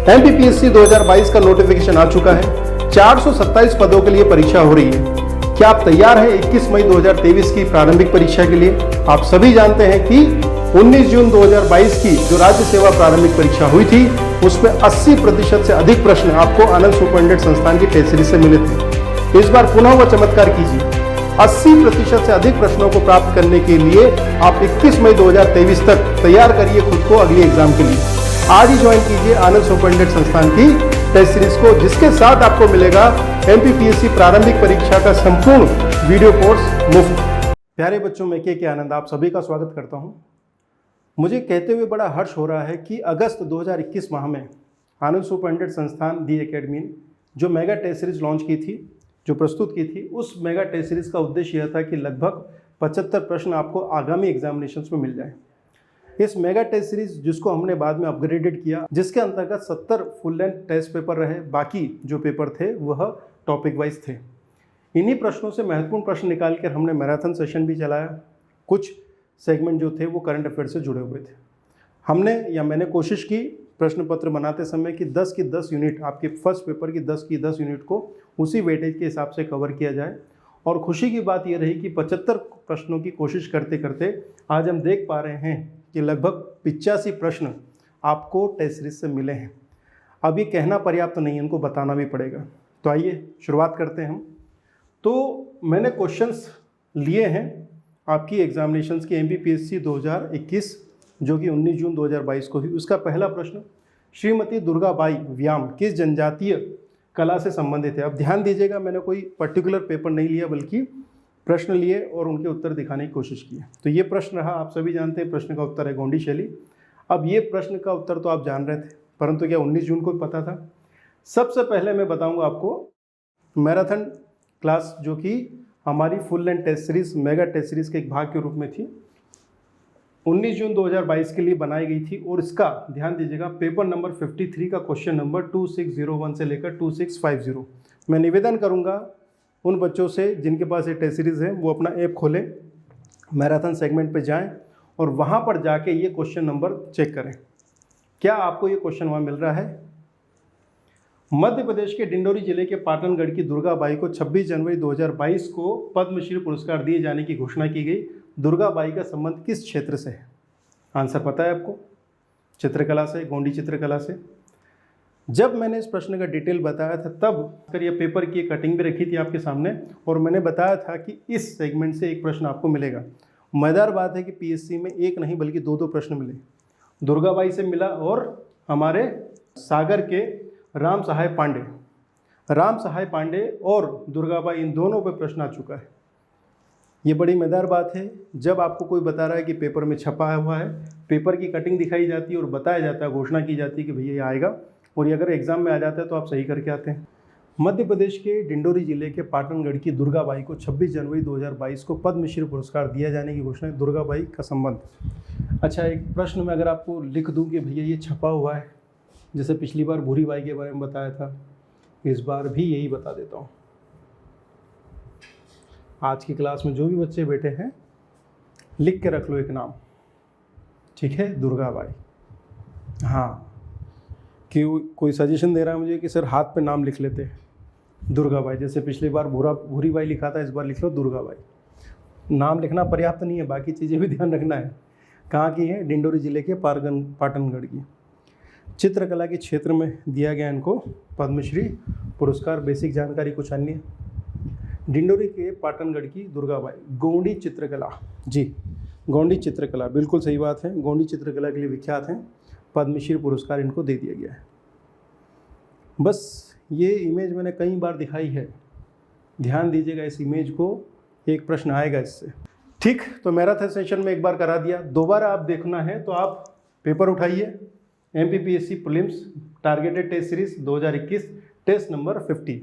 MPPSC 2022 का notification आ चुका है। 427 पदों के लिए परीक्षा हो रही है। क्या आप तैयार हैं 21 मई 2023 की प्रारंभिक परीक्षा के लिए? आप सभी जानते हैं कि 19 जून 2022 की जो राज्य सेवा प्रारंभिक परीक्षा हुई थी उसमें 80% से अधिक प्रश्न आपको आनंद सुपरिटेंडेंट संस्थान की टेस्ट सीरीज से मिले थे। इस बार पुनः वह चमत्कार कीजिए, 80% से अधिक प्रश्नों को प्राप्त करने के लिए आप 21 मई 2023 तक तैयार करिए खुद को अगली एग्जाम के लिए। आज ही ज्वाइन कीजिए आनंद सुपरिटेंडेंट संस्थान की टेस्ट सीरीज को, जिसके साथ आपको मिलेगा एमपीपीएससी प्रारंभिक परीक्षा का संपूर्ण वीडियो कोर्स मुफ्त। प्यारे बच्चों, मैं के आनंद आप सभी का स्वागत करता हूं। मुझे कहते हुए बड़ा हर्ष हो रहा है कि अगस्त 2021 माह में आनंद सुपरिटेंडेंट संस्थान दी एकेडमी ने जो मेगा टेस्ट सीरीज लॉन्च की थी, जो प्रस्तुत की थी, उस मेगा टेस्ट सीरीज का उद्देश्य यह था कि लगभग 75 प्रश्न आपको आगामी एग्जामिनेशंस में मिल जाए। इस मेगा टेस्ट सीरीज जिसको हमने बाद में अपग्रेडेड किया, जिसके अंतर्गत 70 फुल लेंथ टेस्ट पेपर रहे, बाकी जो पेपर थे वह टॉपिक वाइज थे। इन्हीं प्रश्नों से महत्वपूर्ण प्रश्न निकाल कर हमने मैराथन सेशन भी चलाया। कुछ सेगमेंट जो थे वो करंट अफेयर से जुड़े हुए थे। मैंने कोशिश की प्रश्न पत्र बनाते समय कि 10 की 10 यूनिट, आपके फर्स्ट पेपर की 10 की 10 यूनिट को उसी वेटेज के हिसाब से कवर किया जाए। और खुशी की बात यह रही कि 75 प्रश्नों की कोशिश करते करते आज हम देख पा रहे हैं कि लगभग 85 प्रश्न आपको टेस्ट सीरीज से मिले हैं। अब ये कहना पर्याप्त नहीं है, इनको बताना भी पड़ेगा। तो आइए शुरुआत करते हैं हम। तो मैंने क्वेश्चंस लिए हैं आपकी एग्जामिनेशंस की एमपीपीएससी 2021 जो कि 19 जून 2022 को हुई। उसका पहला प्रश्न, श्रीमती दुर्गाबाई व्याम किस जनजातीय कला से संबंधित है? अब ध्यान दीजिएगा, मैंने कोई पर्टिकुलर पेपर नहीं लिया बल्कि प्रश्न लिए और उनके उत्तर दिखाने की कोशिश की। तो ये प्रश्न रहा, आप सभी जानते हैं प्रश्न का उत्तर है गोंडी शैली। अब ये प्रश्न का उत्तर तो आप जान रहे थे, परंतु क्या 19 जून को पता था? सबसे पहले मैं बताऊंगा आपको मैराथन क्लास जो कि हमारी full length test series mega test series के एक भाग के रूप में थी, 19 जून 2022 के लिए बनाई गई थी। और इसका ध्यान दीजिएगा, पेपर नंबर 53 का क्वेश्चन नंबर 2601 से लेकर 2650। मैं निवेदन करूंगा उन बच्चों से जिनके पास ये टेस्ट सीरीज़ है वो अपना ऐप खोलें, मैराथन सेगमेंट पे जाएं और वहाँ पर जाके ये क्वेश्चन नंबर चेक करें। क्या आपको ये क्वेश्चन वहाँ मिल रहा है? मध्य प्रदेश के डिंडोरी जिले के पाटनगढ़ की दुर्गाबाई को 26 जनवरी 2022 को पद्मश्री पुरस्कार दिए जाने की घोषणा की गई। दुर्गाबाई का संबंध किस क्षेत्र से है? आंसर पता है आपको? चित्रकला से, गोंडी चित्रकला से। जब मैंने इस प्रश्न का डिटेल बताया था तब कर यह पेपर की कटिंग भी रखी थी आपके सामने और मैंने बताया था कि इस सेगमेंट से एक प्रश्न आपको मिलेगा। मज़ेदार बात है कि पीएससी में एक नहीं बल्कि दो प्रश्न मिले। दुर्गाबाई से मिला और हमारे सागर के राम सहाय पांडे और दुर्गाबाई, इन दोनों पे प्रश्न आ चुका है। ये बड़ी मज़ेदार बात है जब आपको कोई बता रहा है कि पेपर में छपा हुआ है, पेपर की कटिंग दिखाई जाती है और बताया जाता है, घोषणा की जाती है कि भैया ये आएगा, और ये अगर एग्जाम में आ जाता है तो आप सही करके आते हैं। मध्य प्रदेश के डिंडोरी जिले के पाटनगढ़ की दुर्गाबाई को 26 जनवरी 2022 को पद्मश्री पुरस्कार दिया जाने की घोषणा। दुर्गाबाई का संबंध। अच्छा, एक प्रश्न में अगर आपको लिख दूं कि भैया ये छपा हुआ है, जैसे पिछली बार भूरी बाई के बारे में बताया था, इस बार भी यही बता देता हूँ। आज की क्लास में जो भी बच्चे बैठे हैं लिख के रख लो एक नाम, ठीक है? दुर्गाबाई। हाँ, कि कोई सजेशन दे रहा है मुझे कि सर हाथ पे नाम लिख लेते हैं दुर्गाबाई, जैसे पिछली बार भूरी बाई लिखा था, इस बार लिख लो दुर्गाबाई। नाम लिखना पर्याप्त नहीं है, बाकी चीज़ें भी ध्यान रखना है। कहाँ की है? डिंडोरी जिले के पाटनगढ़ की। चित्रकला के क्षेत्र में दिया गया इनको पद्मश्री पुरस्कार। बेसिक जानकारी कुछ अन्य, डिंडोरी के पाटनगढ़ की दुर्गाबाई, गोंडी चित्रकला। जी, गोंडी चित्रकला, बिल्कुल सही बात है, गोंडी चित्रकला के लिए विख्यात हैं। पद्मश्री पुरस्कार इनको दे दिया गया है। बस ये इमेज मैंने कई बार दिखाई है, ध्यान दीजिएगा इस इमेज को, एक प्रश्न आएगा इससे। ठीक, तो मैराथन सेशन में एक बार करा दिया, दोबारा आप देखना है तो आप पेपर उठाइए, MPPSC prelims targeted test series 2021 test number 50।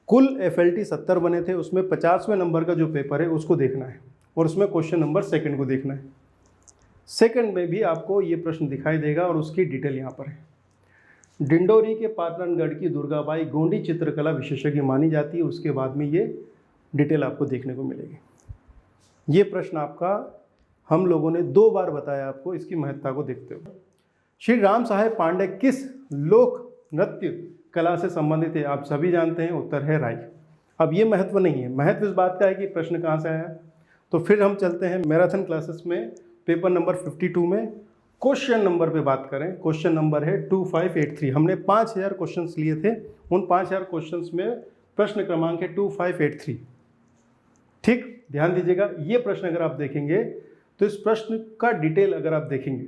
कुल एफएलटी 70 बने थे, उसमें 50वें नंबर का जो पेपर है उसको देखना है और उसमें क्वेश्चन नंबर सेकंड को देखना है। सेकंड में भी आपको ये प्रश्न दिखाई देगा और उसकी डिटेल यहाँ पर है। डिंडोरी के पाटनगढ़ की दुर्गाबाई गोंडी चित्रकला विशेषज्ञ मानी जाती है, उसके बाद में ये डिटेल आपको देखने को मिलेगी। ये प्रश्न आपका हम लोगों ने 2 बार बताया आपको, इसकी महत्ता को देखते हुए। श्री राम सहाय पांडे किस लोक नृत्य कला से संबंधित है? आप सभी जानते हैं, उत्तर है राई। अब ये महत्व नहीं है, महत्व इस बात का है कि प्रश्न कहाँ से आया। तो फिर हम चलते हैं मैराथन क्लासेस में पेपर नंबर 52 में क्वेश्चन नंबर पे बात करें। क्वेश्चन नंबर है 2583। हमने 5000 क्वेश्चंस लिए थे, उन 5000 क्वेश्चंस में प्रश्न क्रमांक है 2583। ठीक, ध्यान दीजिएगा। ये प्रश्न अगर आप देखेंगे तो इस प्रश्न का डिटेल अगर आप देखेंगे,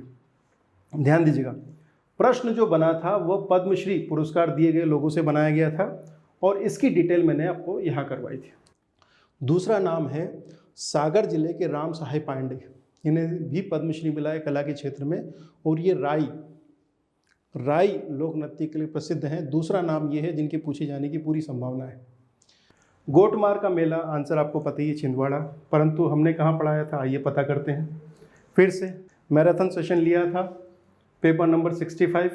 ध्यान दीजिएगा, प्रश्न जो बना था वो पद्मश्री पुरस्कार दिए गए लोगों से बनाया गया था और इसकी डिटेल मैंने आपको यहाँ करवाई थी। दूसरा नाम है सागर जिले के राम साहेब पांडे, इन्हें भी पद्मश्री मिला है कला के क्षेत्र में, और ये राई लोक नृत्य के लिए प्रसिद्ध हैं। दूसरा नाम ये है जिनके पूछे जाने की पूरी संभावना है। गोटमार का मेला, आंसर आपको पता ही है, छिंदवाड़ा, परंतु हमने कहाँ पढ़ाया था आइए पता करते हैं। फिर से मैराथन सेशन लिया था पेपर नंबर 65।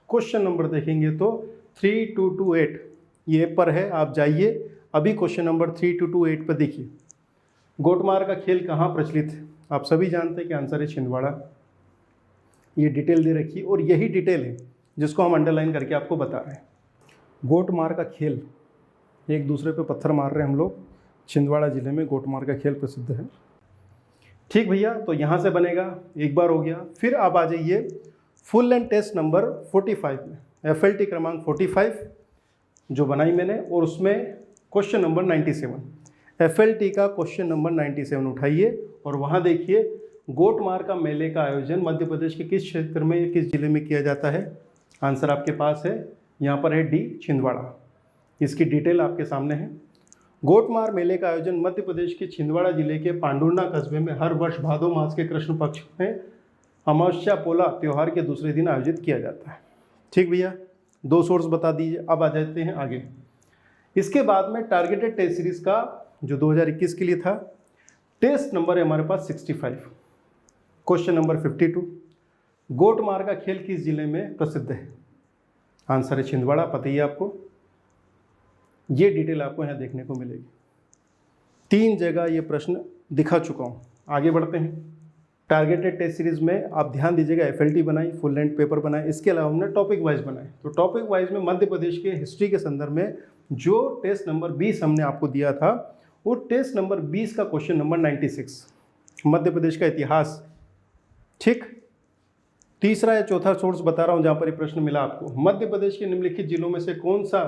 क्वेश्चन नंबर देखेंगे तो 3228 ये पर है, आप जाइए अभी क्वेश्चन नंबर 3228 पर देखिए। गोटमार का खेल कहाँ प्रचलित है? आप सभी जानते हैं कि आंसर है छिंदवाड़ा। ये डिटेल दे रखी और यही डिटेल है जिसको हम अंडरलाइन करके आपको बता रहे हैं। गोटमार का खेल, एक दूसरे पे पत्थर मार रहे हैं हम लोग, छिंदवाड़ा जिले में गोटमार का खेल प्रसिद्ध है। ठीक भैया, तो यहाँ से बनेगा, एक बार हो गया। फिर आप आ जाइए फुल लेंथ टेस्ट नंबर 45 में, FLT क्रमांक 45 जो बनाई मैंने, और उसमें क्वेश्चन नंबर 97, FLT का क्वेश्चन नंबर 97 उठाइए और वहाँ देखिए गोटमार का मेले का आयोजन मध्य प्रदेश के किस क्षेत्र में, किस जिले में किया जाता है। आंसर आपके पास है, यहाँ पर है डी, छिंदवाड़ा। इसकी डिटेल आपके सामने है। गोटमार मेले का आयोजन मध्य प्रदेश के छिंदवाड़ा जिले के पांडुरना कस्बे में हर वर्ष भादो मास के कृष्ण पक्ष में अमावस्या पोला त्यौहार के दूसरे दिन आयोजित किया जाता है। ठीक भैया, 2 सोर्स बता दीजिए। अब आ जाते हैं आगे। इसके बाद में टारगेटेड टेस्ट सीरीज का जो 2021 के लिए था, टेस्ट नंबर है हमारे पास 65। क्वेश्चन नंबर 52, गोटमार का खेल किस जिले में प्रसिद्ध है? आंसर है छिंदवाड़ा, पता ही है आपको। ये डिटेल आपको यहाँ देखने को मिलेगी। 3 जगह ये प्रश्न दिखा चुका हूँ। आगे बढ़ते हैं। टारगेटेड टेस्ट सीरीज में आप ध्यान दीजिएगा, FLT बनाई, फुल लेंथ पेपर बनाए, इसके अलावा हमने टॉपिक वाइज बनाए। तो टॉपिक वाइज में मध्य प्रदेश के हिस्ट्री के संदर्भ में जो टेस्ट नंबर 20 हमने आपको दिया था, वो टेस्ट नंबर 20 का क्वेश्चन नंबर 96, मध्य प्रदेश का इतिहास। ठीक, तीसरा या चौथा सोर्स बता रहा हूँ जहाँ पर ये प्रश्न मिला आपको। मध्य प्रदेश के निम्नलिखित जिलों में से कौन सा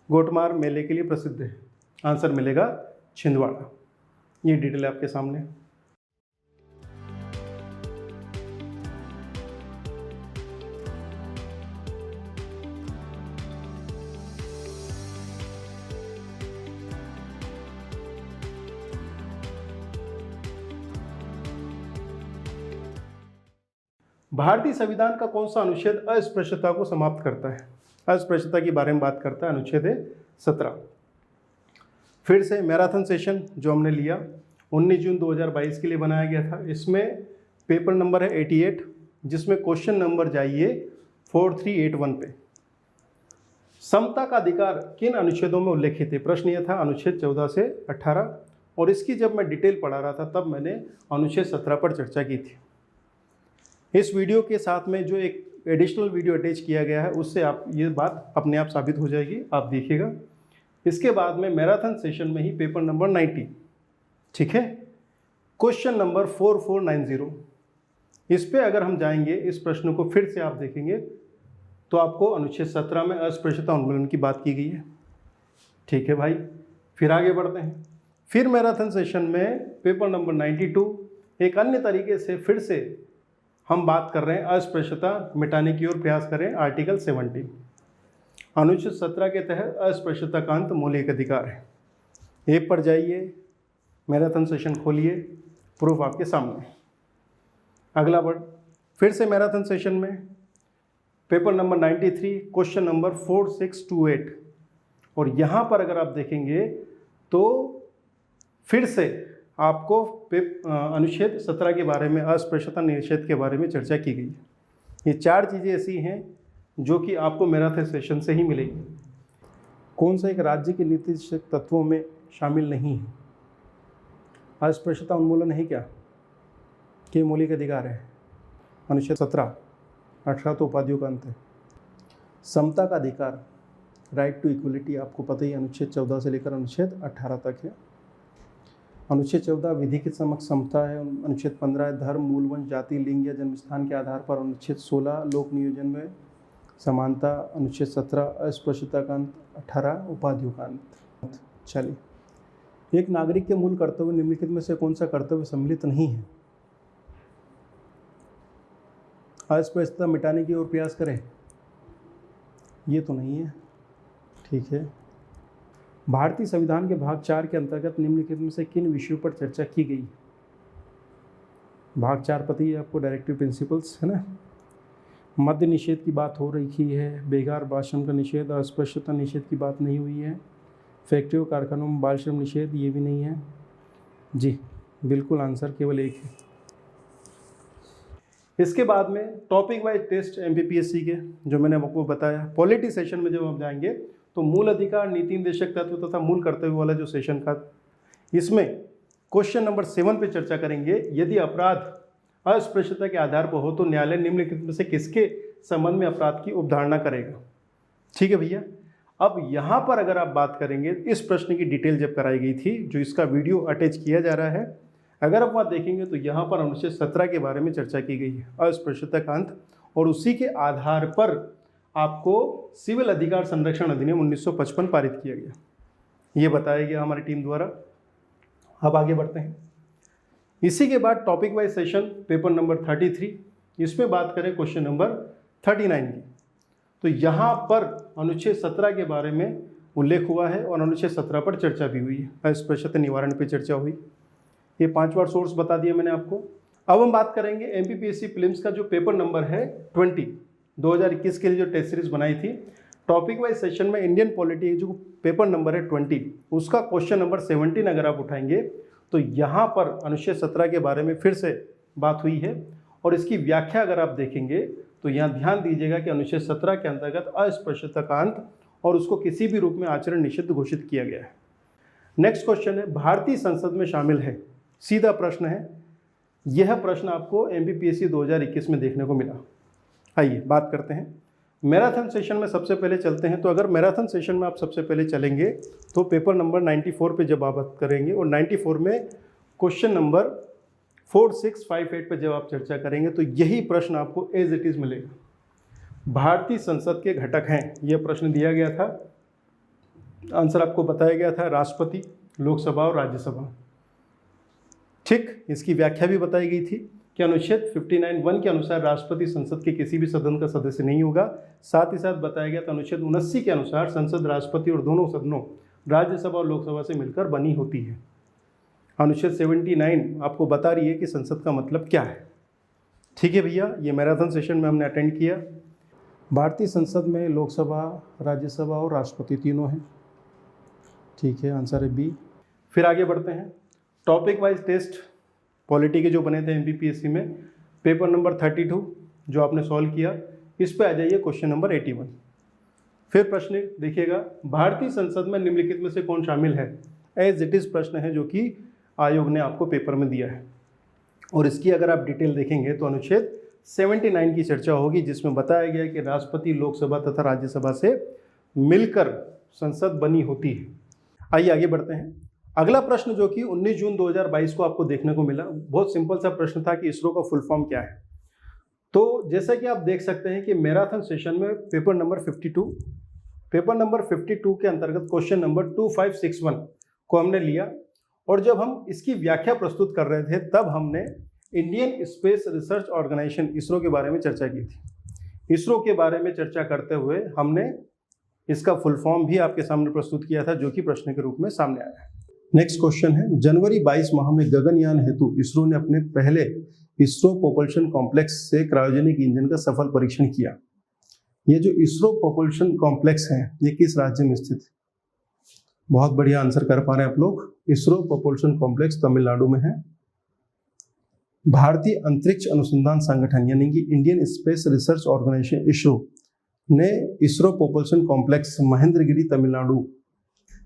गोटमार मेले के लिए प्रसिद्ध है? आंसर मिलेगा छिंदवाड़ा। ये डिटेल आपके सामने। भारतीय संविधान का कौन सा अनुच्छेद अस्पृश्यता को समाप्त करता है? अस्पृश्यता के बारे में बात करता है, अनुच्छेद है 17। फिर से मैराथन सेशन जो हमने लिया 19 जून 2022 के लिए बनाया गया था, इसमें पेपर नंबर है 88, जिसमें क्वेश्चन नंबर जाइए 4381 पे। समता का अधिकार किन अनुच्छेदों में उल्लेखित है? प्रश्न यह था अनुच्छेद 14 से 18, और इसकी जब मैं डिटेल पढ़ा रहा था तब मैंने अनुच्छेद 17 पर चर्चा की थी। इस वीडियो के साथ में जो एक एडिशनल वीडियो अटैच किया गया है उससे आप ये बात अपने आप साबित हो जाएगी, आप देखिएगा। इसके बाद में मैराथन सेशन में ही पेपर नंबर 90, ठीक है, क्वेश्चन नंबर 4490, इस पे अगर हम जाएंगे, इस प्रश्न को फिर से आप देखेंगे तो आपको अनुच्छेद 17 में अस्पृश्यता उन्मूलन की बात की गई है। ठीक है भाई, फिर आगे बढ़ते हैं। फिर मैराथन सेशन में पेपर नंबर 92 एक अन्य तरीके से फिर से हम बात कर रहे हैं अस्पृश्यता मिटाने की ओर प्रयास करें। आर्टिकल 70 अनुच्छेद 17 के तहत अस्पृश्यता का अंत मौलिक अधिकार है। एक पर जाइए, मैराथन सेशन खोलिए, प्रूफ आपके सामने। अगला वर्ड, फिर से मैराथन सेशन में पेपर नंबर 93 क्वेश्चन नंबर 4628, और यहाँ पर अगर आप देखेंगे तो फिर से आपको अनुच्छेद 17 के बारे में, अस्पृश्यता निषेध के बारे में चर्चा की गई है। ये 4 चीज़ें ऐसी हैं जो कि आपको मैराथन सेशन से ही मिलेगी। कौन सा एक राज्य के नीति तत्वों में शामिल नहीं है? अस्पृश्यता उन्मूलन है क्या? के मौलिक अधिकार है? अनुच्छेद 17, 18 तो उपाधियों का अंत है। समता का अधिकार, राइट टू इक्वलिटी, आपको पता ही अनुच्छेद 14 से लेकर अनुच्छेद 18 तक है। अनुच्छेद 14 विधि के समक्ष समता है। अनुच्छेद 15 धर्म, मूल वंश, जाति, लिंग या जन्म स्थान के आधार पर। अनुच्छेद 16 लोक नियोजन में समानता। अनुच्छेद 17 अस्पृश्यता का अंत। 18 उपाधियों का अंत। चलिए, एक नागरिक के मूल कर्तव्य निम्नलिखित में से कौन सा कर्तव्य सम्मिलित नहीं है? अस्पृश्यता मिटाने की ओर प्रयास करें, ये तो नहीं है। ठीक है। भारतीय संविधान के भाग 4 के अंतर्गत निम्नलिखित में से किन विषयों पर चर्चा की गई? भाग 4 पता ही है आपको, डायरेक्टिव प्रिंसिपल्स है ना। मद्य निषेध की बात हो रही है, बेगार बालश्रम का निषेध, अस्पृश्यता निषेध की बात नहीं हुई है, फैक्ट्री और कारखानों में बाल श्रम निषेध, ये भी नहीं है जी। बिल्कुल आंसर केवल एक है। इसके बाद में टॉपिक वाइज टेस्ट एमपीपीएससी के, जो मैंने आपको बताया। पॉलिटी सेशन में जब हम जाएंगे तो मूल अधिकार, नीति निर्देशक तत्व तथा मूल कर्तव्य वाला जो सेशन था, इसमें क्वेश्चन नंबर 7 पे चर्चा करेंगे। यदि अपराध अस्पृश्यता के आधार पर हो तो न्यायालय निम्नलिखित में से किसके संबंध में अपराध की उपधारणा करेगा? ठीक है भैया। अब यहाँ पर अगर आप बात करेंगे, इस प्रश्न की डिटेल जब कराई गई थी, जो इसका वीडियो अटैच किया जा रहा है, अगर आप वहाँ देखेंगे तो यहाँ पर अनुच्छेद 17 के बारे में चर्चा की गई है, अस्पृश्यता का अंत, और उसी के आधार पर आपको सिविल अधिकार संरक्षण अधिनियम 1955 पारित किया गया, ये बताया गया हमारी टीम द्वारा। अब आगे बढ़ते हैं। इसी के बाद topic wise session paper number 33, इसमें बात करें क्वेश्चन नंबर 39 की, तो यहाँ पर अनुच्छेद 17 के बारे में उल्लेख हुआ है और अनुच्छेद 17 पर चर्चा भी हुई है, अस्पृश्यता निवारण पर चर्चा हुई। ये 5 बार सोर्स बता दिया मैंने आपको। अब हम बात करेंगे एमपीपीएससी प्रीलिम्स का जो पेपर नंबर है 20, 2021 के लिए जो टेस्ट सीरीज बनाई थी, टॉपिक वाइज सेशन में इंडियन पॉलिटी जो पेपर नंबर है 20, उसका क्वेश्चन नंबर 17 अगर आप उठाएंगे तो यहाँ पर अनुच्छेद 17 के बारे में फिर से बात हुई है, और इसकी व्याख्या अगर आप देखेंगे तो यहाँ ध्यान दीजिएगा कि अनुच्छेद 17 के अंतर्गत अस्पृश्यता का अंत और उसको किसी भी रूप में आचरण निषिद्ध घोषित किया गया है। नेक्स्ट क्वेश्चन है, भारतीय संसद में शामिल है, सीधा प्रश्न है। यह प्रश्न आपको एमपीपीएससी 2021 में देखने को मिला। आइए बात करते हैं। मैराथन सेशन में सबसे पहले चलते हैं। तो अगर मैराथन सेशन में आप सबसे पहले चलेंगे तो पेपर नंबर 94 पे जब आप बात करेंगे, और 94 में क्वेश्चन नंबर 4658 पे जब आप चर्चा करेंगे तो यही प्रश्न आपको एज इट इज़ मिलेगा। भारतीय संसद के घटक हैं, यह प्रश्न दिया गया था, आंसर आपको बताया गया था राष्ट्रपति, लोकसभा और राज्यसभा। ठीक, इसकी व्याख्या भी बताई गई थी कि अनुच्छेद 59(1) के अनुसार राष्ट्रपति संसद के किसी भी सदन का सदस्य नहीं होगा। साथ ही साथ बताया गया था अनुच्छेद 79 के अनुसार संसद राष्ट्रपति और दोनों सदनों राज्यसभा और लोकसभा से मिलकर बनी होती है। अनुच्छेद 79 आपको बता रही है कि संसद का मतलब क्या है। ठीक है भैया, ये मैराथन सेशन में हमने अटेंड किया। भारतीय संसद में लोकसभा, राज्यसभा और राष्ट्रपति तीनों हैं। ठीक है, आंसर है बी। फिर आगे बढ़ते हैं। टॉपिक वाइज टेस्ट पॉलिटी के जो बने थे एमपीपीएससी में, पेपर नंबर 32 जो आपने सॉल्व किया, इस पे आ जाइए क्वेश्चन नंबर 81। फिर प्रश्न देखिएगा, भारतीय संसद में निम्नलिखित में से कौन शामिल है? एज इट इज़ प्रश्न है जो कि आयोग ने आपको पेपर में दिया है, और इसकी अगर आप डिटेल देखेंगे तो अनुच्छेद 79 की चर्चा होगी, जिसमें बताया गया कि राष्ट्रपति, लोकसभा तथा राज्यसभा से मिलकर संसद बनी होती है। आइए आगे बढ़ते हैं। अगला प्रश्न जो कि 19 जून 2022 को आपको देखने को मिला, बहुत सिंपल सा प्रश्न था कि इसरो का फुल फॉर्म क्या है। तो जैसा कि आप देख सकते हैं कि मैराथन सेशन में पेपर नंबर 52 के अंतर्गत क्वेश्चन नंबर 2561 को हमने लिया, और जब हम इसकी व्याख्या प्रस्तुत कर रहे थे तब हमने Indian space research organisation ISRO के बारे में चर्चा की थी। इसरो के बारे में चर्चा करते हुए हमने इसका फुल फॉर्म भी आपके सामने प्रस्तुत किया था, जो कि प्रश्न के रूप में सामने आया है। नेक्स्ट क्वेश्चन है, जनवरी 22 माह में गगनयान हेतु इसरो ने अपने पहले इसरो प्रोपल्शन कॉम्प्लेक्स से क्रायोजेनिक इंजन का सफल परीक्षण किया। ये जो इसरो प्रोपल्शन कॉम्प्लेक्स है, ये किस राज्य में स्थित है? बहुत बढ़िया आंसर कर पा रहे हैं आप लोग। इसरो प्रोपल्शन कॉम्प्लेक्स तमिलनाडु में है। भारतीय अंतरिक्ष अनुसंधान संगठन यानी कि Indian space research organisation ISRO ने ISRO propulsion complex Mahendragiri Tamil Nadu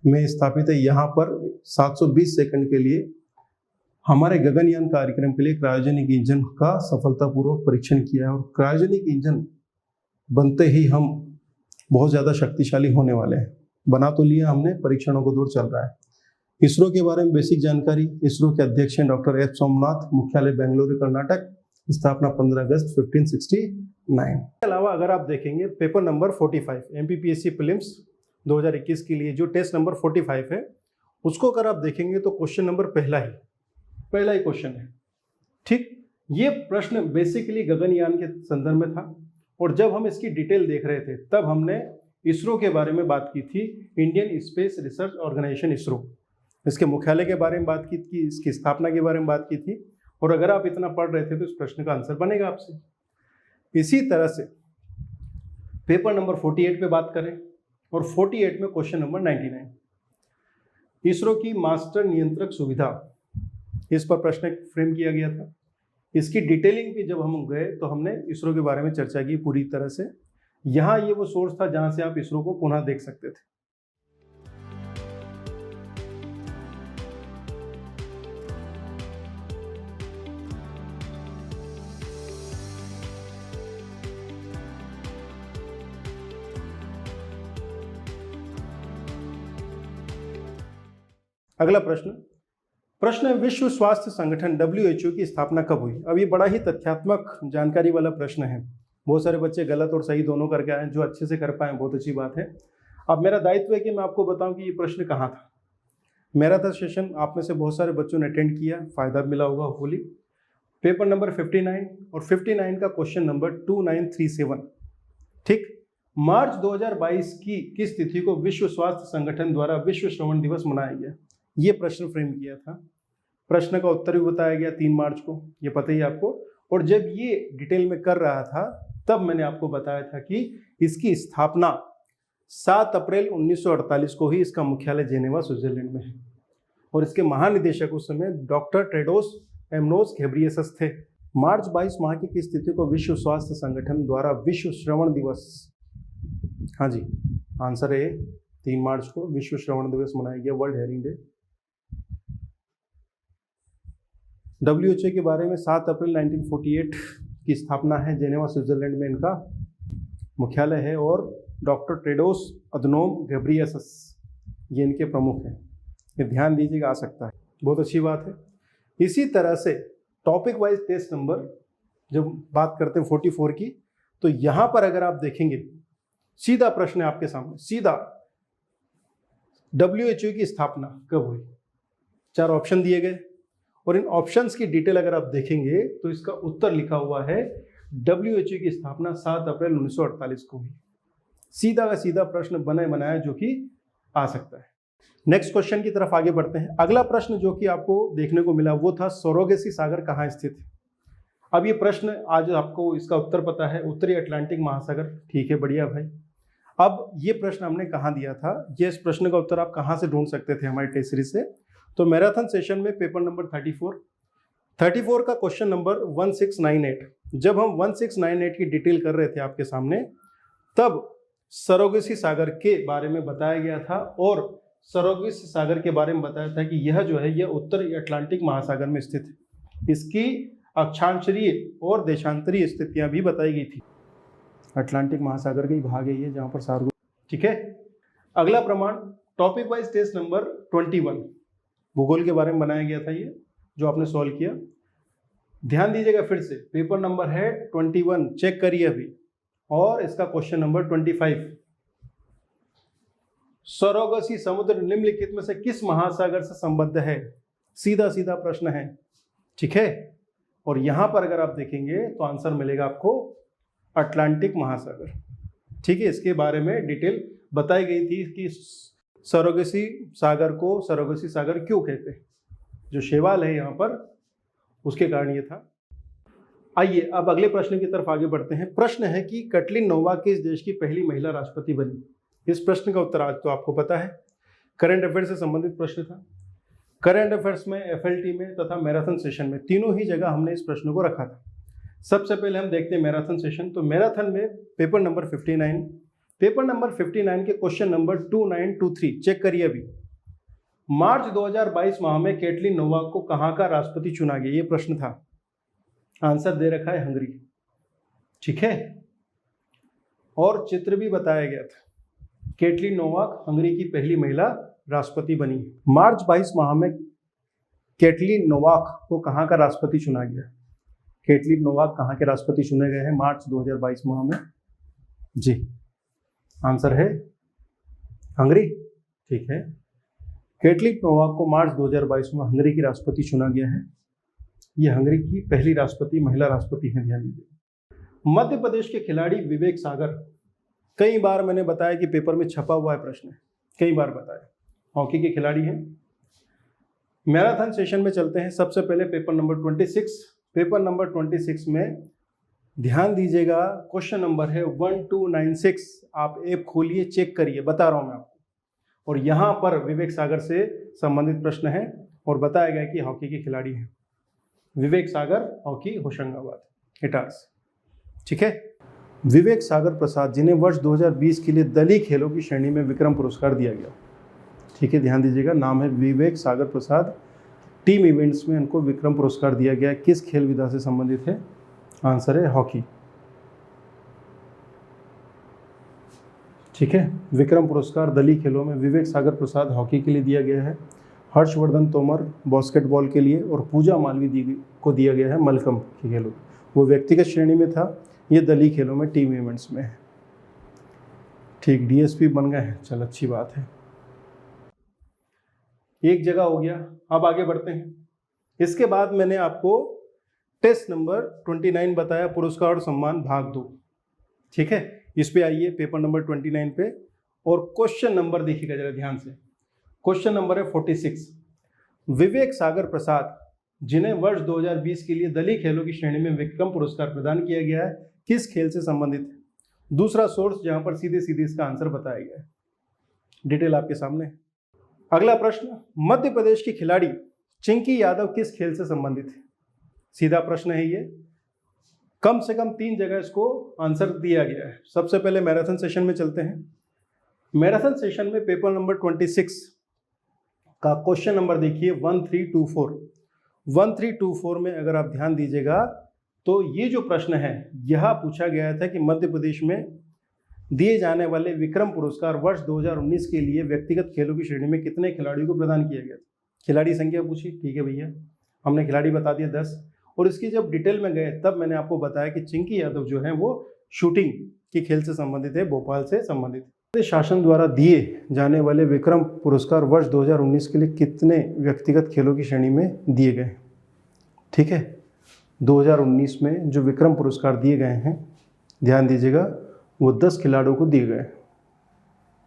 में स्थापित है। यहाँ पर 720 सेकंड के लिए हमारे गगनयान कार्यक्रम के लिए क्रायोजेनिक इंजन का सफलतापूर्वक परीक्षण किया है, और क्रायोजेनिक इंजन बनते ही हम बहुत ज़्यादा शक्तिशाली होने वाले हैं। बना तो लिया हमने, परीक्षणों को दौर चल रहा है। इसरो के बारे में बेसिक जानकारी। इसरो के अध्यक्ष हैं डॉक्टर एस सोमनाथ, मुख्यालय बेंगलुरु कर्नाटक, स्थापना 15 अगस्त 1569। इसके अलावा अगर आप देखेंगे पेपर नंबर 45 एमपीपीएससी प्रीलिम्स 2021 के लिए जो टेस्ट नंबर 45 है, उसको अगर आप देखेंगे तो क्वेश्चन नंबर पहला ही क्वेश्चन है। ठीक, ये प्रश्न बेसिकली गगनयान के संदर्भ में था, और जब हम इसकी डिटेल देख रहे थे तब हमने इसरो के बारे में बात की थी, Indian space research organisation ISRO, इसके मुख्यालय के बारे में बात की थी, इसकी स्थापना के बारे में बात की थी। और अगर आप इतना पढ़ रहे थे तो इस प्रश्न का आंसर बनेगा आपसे। इसी तरह से पेपर नंबर 48 पे बात करें, और 48 में क्वेश्चन नंबर 99 इसरो की मास्टर नियंत्रक सुविधा, इस पर प्रश्न फ्रेम किया गया था। इसकी डिटेलिंग पे जब हम गए तो हमने इसरो के बारे में चर्चा की पूरी तरह से। यहाँ ये वो सोर्स था जहाँ से आप इसरो को पुनः देख सकते थे। अगला प्रश्न है विश्व स्वास्थ्य संगठन WHO की स्थापना कब हुई। अब ये बड़ा ही तथ्यात्मक जानकारी वाला प्रश्न है। बहुत सारे बच्चे गलत और सही दोनों करके आए, जो अच्छे से कर पाए बहुत अच्छी बात है। अब मेरा दायित्व है कि मैं आपको बताऊं कि ये प्रश्न कहाँ था। मैराथन सेशन आप में से बहुत सारे बच्चों ने अटेंड किया, फायदा मिला होगा होपफुली। पेपर नंबर 59 और 59 का क्वेश्चन नंबर 2937। ठीक, मार्च 2022 की किस तिथि को विश्व स्वास्थ्य संगठन द्वारा विश्व श्रवण दिवस मनाया गया। ये प्रश्न फ्रेम किया था। प्रश्न का उत्तर भी बताया गया 3 मार्च को, ये पता ही आपको। और जब ये डिटेल में कर रहा था तब मैंने आपको बताया था कि इसकी स्थापना 7 अप्रैल 1948 को ही इसका मुख्यालय जेनेवा स्विट्जरलैंड में है, और इसके महानिदेशक उस समय डॉक्टर टेड्रोस एडनोम घेब्रेयेसस थे। मार्च 22 माह की किस तिथि को विश्व स्वास्थ्य संगठन द्वारा विश्व श्रवण दिवस, हाँ जी आंसर है 3 मार्च को विश्व श्रवण दिवस मनाया गया, वर्ल्ड हेयरिंग डे। WHO के बारे में 7 अप्रैल 1948 की स्थापना है, जेनेवा स्विट्जरलैंड में इनका मुख्यालय है, और डॉक्टर टेड्रोस अधनोम घेब्रेयेसस ये इनके प्रमुख हैं। ये ध्यान दीजिएगा, आ सकता है, बहुत अच्छी बात है। इसी तरह से टॉपिक वाइज टेस्ट नंबर जब बात करते हैं 44 की, तो यहाँ पर अगर आप देखेंगे सीधा प्रश्न है आपके सामने, सीधा WHO की स्थापना कब हुई। 4 ऑप्शन दिए गए, और इन ऑप्शंस की डिटेल अगर आप देखेंगे तो इसका उत्तर लिखा हुआ है WHO की स्थापना 7 अप्रैल 1948 को हुई। सीधा का सीधा प्रश्न बनाया जो कि आ सकता है। नेक्स्ट क्वेश्चन की तरफ आगे बढ़ते हैं। अगला प्रश्न जो कि आपको देखने को मिला वो था सरोगेसी सागर कहाँ स्थित है। अब ये प्रश्न आज आपको इसका उत्तर पता है, उत्तरी अटलांटिक महासागर। ठीक है, बढ़िया भाई। अब ये प्रश्न हमने कहाँ दिया था, ये इस प्रश्न का उत्तर आप कहाँ से ढूंढ सकते थे हमारी टेस्ट सीरीज से। तो मैराथन सेशन में पेपर नंबर 34 का क्वेश्चन नंबर 1698, जब हम 1698 की डिटेल कर रहे थे आपके सामने, तब सरोगेसी सागर के बारे में बताया गया था, और सरोगेसी सागर के बारे में बताया था कि यह जो है यह उत्तरी अटलांटिक महासागर में स्थित है। इसकी अक्षांशरीय और देशांतरीय स्थितियां भी बताई गई थी। अटलांटिक महासागर का ही भाग है ये जहाँ पर सार्गो। ठीक है, अगला प्रमाण टॉपिक वाइज टेस्ट नंबर 21 भूगोल के बारे में बनाया गया था, ये जो आपने सॉल्व किया। ध्यान दीजिएगा, फिर से पेपर नंबर है 21, चेक करिए अभी। और इसका क्वेश्चन नंबर 25, सरोगेसी समुद्र निम्नलिखित में से किस महासागर से संबद्ध है। सीधा सीधा प्रश्न है, ठीक है। और यहां पर अगर आप देखेंगे तो आंसर मिलेगा आपको अटलांटिक महासागर। ठीक है, इसके बारे में डिटेल बताई गई थी कि सरोगेसी सागर को सरोगेसी सागर क्यों कहते हैं। जो शैवाल है यहाँ पर उसके कारण ये था। आइए अब अगले प्रश्न की तरफ आगे बढ़ते हैं। प्रश्न है कि कैटलिन नोवाक किस देश की पहली महिला राष्ट्रपति बनी। इस प्रश्न का उत्तर आज तो आपको पता है, करंट अफेयर्स से संबंधित प्रश्न था। करंट अफेयर्स में, FLT में तथा मैराथन सेशन में, तीनों ही जगह हमने इस प्रश्न को रखा था। सबसे पहले हम देखते हैं मैराथन सेशन। तो मैराथन में पेपर नंबर 59, पेपर नंबर 59 के क्वेश्चन नंबर 2923 चेक करिए अभी। मार्च 2022 माह में कैटलिन नोवाक को कहाँ का राष्ट्रपति चुना गया, ये प्रश्न था। आंसर दे रखा है हंगरी। ठीक है, और चित्र भी बताया गया था। केटलिन नोवाक हंगरी की पहली महिला राष्ट्रपति बनी। मार्च 22 माह में केटलिन नोवाक को कहाँ का राष्ट्रपति चुना गया? केटलिन नोवाक कहाँ के राष्ट्रपति चुने गए हैं मार्च 2022 माह में? जी, आंसर है हंगरी। ठीक है, केटलिन नोवाक को मार्च 2022 में हंगरी की राष्ट्रपति चुना गया है। ये हंगरी की पहली राष्ट्रपति, महिला राष्ट्रपति हैं, ध्यान दीजिए। मध्य प्रदेश के खिलाड़ी विवेक सागर, कई बार मैंने बताया कि पेपर में छपा हुआ है प्रश्न, कई बार बताया। हॉकी के खिलाड़ी हैं। मैराथन सेशन में चलते हैं। सबसे पहले पेपर नंबर 26। पेपर नंबर 26 में ध्यान दीजिएगा, क्वेश्चन नंबर है 1296। आप ऐप खोलिए, चेक करिए, बता रहा हूं मैं आपको। और यहाँ पर विवेक सागर से संबंधित प्रश्न है और बताया गया कि हॉकी के खिलाड़ी हैं। विवेक सागर, हॉकी, होशंगाबाद, इटार्स। ठीक है, विवेक सागर प्रसाद, जिन्हें वर्ष 2020 के लिए दलीय खेलों की श्रेणी में विक्रम पुरस्कार दिया गया। ठीक है, ध्यान दीजिएगा, नाम है विवेक सागर प्रसाद। टीम इवेंट्स में उनको विक्रम पुरस्कार दिया गया। किस खेल विधा से संबंधित है? आंसर है हॉकी। ठीक है, विक्रम पुरस्कार दलीय खेलों में विवेक सागर प्रसाद हॉकी के लिए दिया गया है। हर्षवर्धन तोमर बास्केटबॉल के लिए और पूजा मालवी को दिया गया है मलखंभ के खेलों। वो व्यक्तिगत श्रेणी में था, ये दलीय खेलों में टीम इवेंट्स में है। ठीक, डीएसपी बन गए हैं, चल अच्छी बात है। एक जगह हो गया। अब आगे बढ़ते हैं। इसके बाद मैंने आपको टेस्ट नंबर 29 बताया, पुरस्कार और सम्मान भाग 2। ठीक है, इस पे आइए, पेपर नंबर 29 पे। और क्वेश्चन नंबर देखिएगा जरा ध्यान से। क्वेश्चन नंबर है 46। विवेक सागर प्रसाद, जिन्हें वर्ष 2020 के लिए दलीय खेलों की श्रेणी में विक्रम पुरस्कार प्रदान किया गया है, किस खेल से संबंधित है? दूसरा सोर्स जहां पर सीधे सीधे इसका आंसर बताया गया है। डिटेल आपके सामने। अगला प्रश्न, मध्य प्रदेश की खिलाड़ी चिंकी यादव किस खेल से संबंधित है? सीधा प्रश्न है ये। कम से कम 3 जगह इसको आंसर दिया गया है। सबसे पहले मैराथन सेशन में चलते हैं। मैराथन सेशन में पेपर नंबर 26 का क्वेश्चन नंबर देखिए 1324। 1324 में अगर आप ध्यान दीजिएगा तो ये जो प्रश्न है यह पूछा गया था कि मध्य प्रदेश में दिए जाने वाले विक्रम पुरस्कार वर्ष 2019 के लिए व्यक्तिगत खेलों की श्रेणी में कितने खिलाड़ियों को प्रदान किया गया था? खिलाड़ी संख्या पूछी। ठीक है भैया, हमने खिलाड़ी बता दिया 10। और इसकी जब डिटेल में गए तब मैंने आपको बताया कि चिंकी यादव जो है वो शूटिंग के खेल से संबंधित है, भोपाल से संबंधित है। शासन द्वारा दिए जाने वाले विक्रम पुरस्कार वर्ष 2019 के लिए कितने व्यक्तिगत खेलों की श्रेणी में दिए गए? ठीक है, 2019 में जो विक्रम पुरस्कार दिए गए हैं, ध्यान दीजिएगा, वो 10 खिलाड़ियों को दिए गए।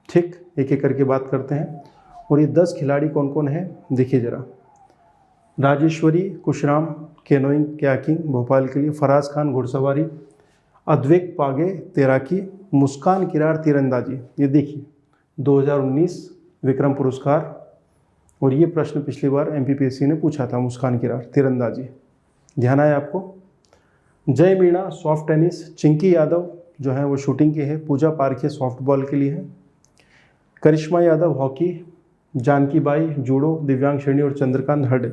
ठीक, एक एक करके बात करते हैं। और ये 10 खिलाड़ी कौन कौन है देखिए जरा। राजेश्वरी कुशराम कैनोइंग कयाकिंग भोपाल के लिए, फराज खान घुड़सवारी, अद्वैक पागे तैराकी, मुस्कान किरार तीरंदाजी। ये देखिए 2019 विक्रम पुरस्कार। और ये प्रश्न पिछली बार एमपीपीएससी ने पूछा था, मुस्कान किरार तीरंदाजी। ध्यान आया आपको? जय मीणा सॉफ्ट टेनिस, चिंकी यादव जो है वो शूटिंग के है, पूजा पारखे सॉफ्टबॉल के लिए है, करिश्मा यादव हॉकी, जानकी बाई जूडो दिव्यांग श्रेणी और चंद्रकांत हडे।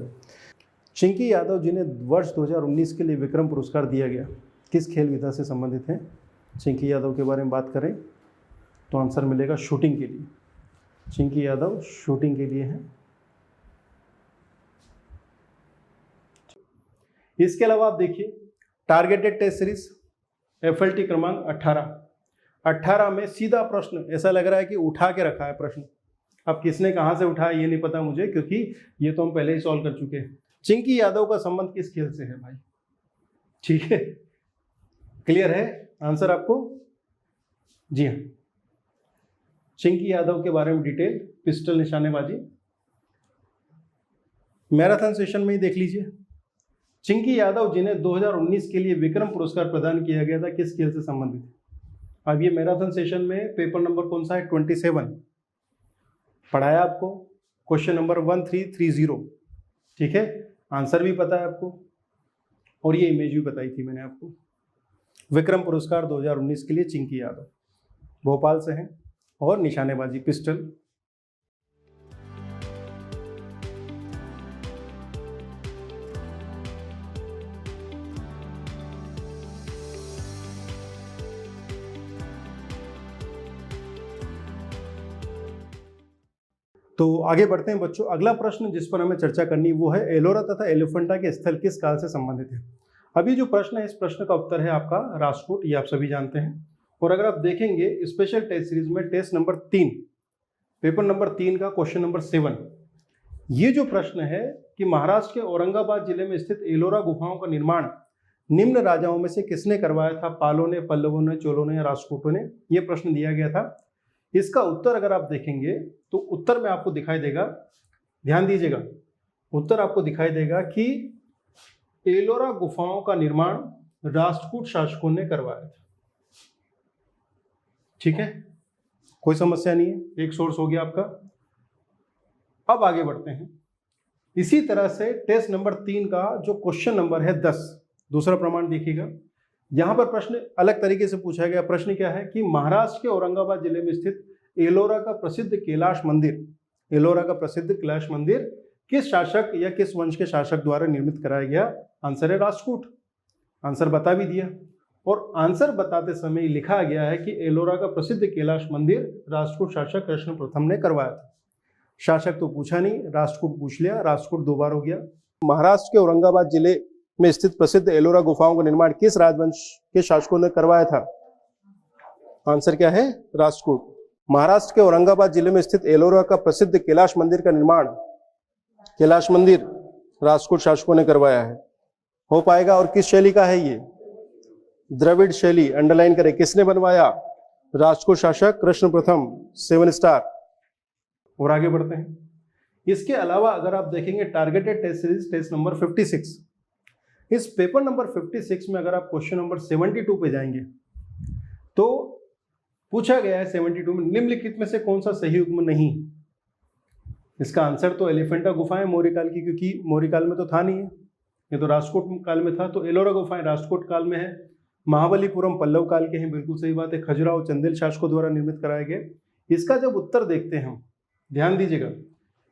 चिंकी यादव जिन्हें वर्ष 2019 के लिए विक्रम पुरस्कार दिया गया, किस खेल विधा से संबंधित हैं? चिंकी यादव के बारे में बात करें तो आंसर मिलेगा शूटिंग के लिए। चिंकी यादव शूटिंग के लिए हैं। इसके अलावा आप देखिए टारगेटेड टेस्ट सीरीज एफएलटी क्रमांक 18 में सीधा प्रश्न, ऐसा लग रहा है कि उठा के रखा है प्रश्न। अब किसने कहां से उठाया ये नहीं पता मुझे, क्योंकि ये तो हम पहले ही सॉल्व कर चुके हैं। चिंकी यादव का संबंध किस खेल से है भाई? ठीक है, क्लियर है आंसर आपको? जी हाँ, चिंकी यादव के बारे में डिटेल, पिस्टल निशानेबाजी। मैराथन सेशन में ही देख लीजिए। चिंकी यादव जिन्हें 2019 के लिए विक्रम पुरस्कार प्रदान किया गया था, किस खेल से संबंधित है? अब ये मैराथन सेशन में पेपर नंबर कौन सा है? 27 पढ़ाया आपको, क्वेश्चन नंबर 1330। ठीक है, आंसर भी पता है आपको और ये इमेज भी बताई थी मैंने आपको। विक्रम पुरस्कार 2019 के लिए चिंकी यादव भोपाल से हैं और निशानेबाजी पिस्टल। तो आगे बढ़ते हैं बच्चों। अगला प्रश्न जिस पर हमें चर्चा करनी वो है एलोरा तथा एलिफेंटा के स्थल किस काल से संबंधित है। अभी जो प्रश्न है इस प्रश्न का उत्तर है आपका राष्ट्रकूट, ये आप सभी जानते हैं। और अगर आप देखेंगे स्पेशल टेस्ट सीरीज में टेस्ट नंबर 3 पेपर नंबर 3 का क्वेश्चन नंबर 7, ये जो प्रश्न है कि महाराष्ट्र के औरंगाबाद जिले में स्थित एलोरा गुफाओं का निर्माण निम्न राजाओं में से किसने करवाया था, पालों ने, पल्लवों ने, चोलों ने या राष्ट्रकूटों ने, ये प्रश्न दिया गया था। इसका उत्तर अगर आप देखेंगे तो उत्तर में आपको दिखाई देगा, ध्यान दीजिएगा, उत्तर आपको दिखाई देगा कि एलोरा गुफाओं का निर्माण राष्ट्रकूट शासकों ने करवाया था। ठीक है, कोई समस्या नहीं है, एक सोर्स हो गया आपका। अब आगे बढ़ते हैं। इसी तरह से टेस्ट नंबर 3 का जो क्वेश्चन नंबर है 10, दूसरा प्रमाण देखिएगा। यहां पर प्रश्न अलग तरीके से पूछा गया। प्रश्न क्या है कि महाराष्ट्र के औरंगाबाद जिले में स्थित एलोरा का प्रसिद्ध कैलाश मंदिर, एलोरा का प्रसिद्ध कैलाश मंदिर किस शासक या किस वंश के शासक द्वारा निर्मित कराया गया। आंसर है राष्ट्रकूट। आंसर बता भी दिया, और आंसर बताते समय लिखा गया है कि एलोरा का प्रसिद्ध कैलाश मंदिर राष्ट्रकूट शासक कृष्ण प्रथम ने करवाया था। शासक तो पूछा नहीं, राष्ट्रकूट पूछ लिया, राष्ट्रकूट 2 बार हो गया। महाराष्ट्र के औरंगाबाद जिले में स्थित प्रसिद्ध एलोरा गुफाओं का निर्माण किस राजवंश के शासकों ने करवाया था। आंसर क्या है, राष्ट्रकूट। महाराष्ट्र के औरंगाबाद जिले में स्थित एलोरा का प्रसिद्ध कैलाश मंदिर का निर्माण, कैलाश मंदिर राष्ट्रकूट शासकों ने करवाया है। हो पाएगा। और किस शैली का है ये, द्रविड़ शैली, अंडरलाइन करें। किसने बनवाया, राष्ट्रकूट शासक कृष्ण प्रथम, 7 स्टार। और आगे बढ़ते हैं। इसके अलावा अगर आप देखेंगे targeted test series test number 56, इस पेपर नंबर 56 में अगर आप क्वेश्चन नंबर 72 पे जाएंगे तो पूछा गया है 72 में निम्नलिखित में से कौन सा सही युग्म नहीं। इसका आंसर तो एलिफेंटा गुफाएं मौर्य काल की, क्योंकि मौर्य काल में तो था नहीं है, ये तो राष्ट्रकूट काल में था। तो एलोरा गुफाएं राष्ट्रकूट काल में है। महाबलीपुरम पल्लव काल के हैं, बिल्कुल सही बात है। खजुराहो चंदेल शासकों द्वारा निर्मित कराए गए। इसका जब उत्तर देखते हैं हम, ध्यान दीजिएगा,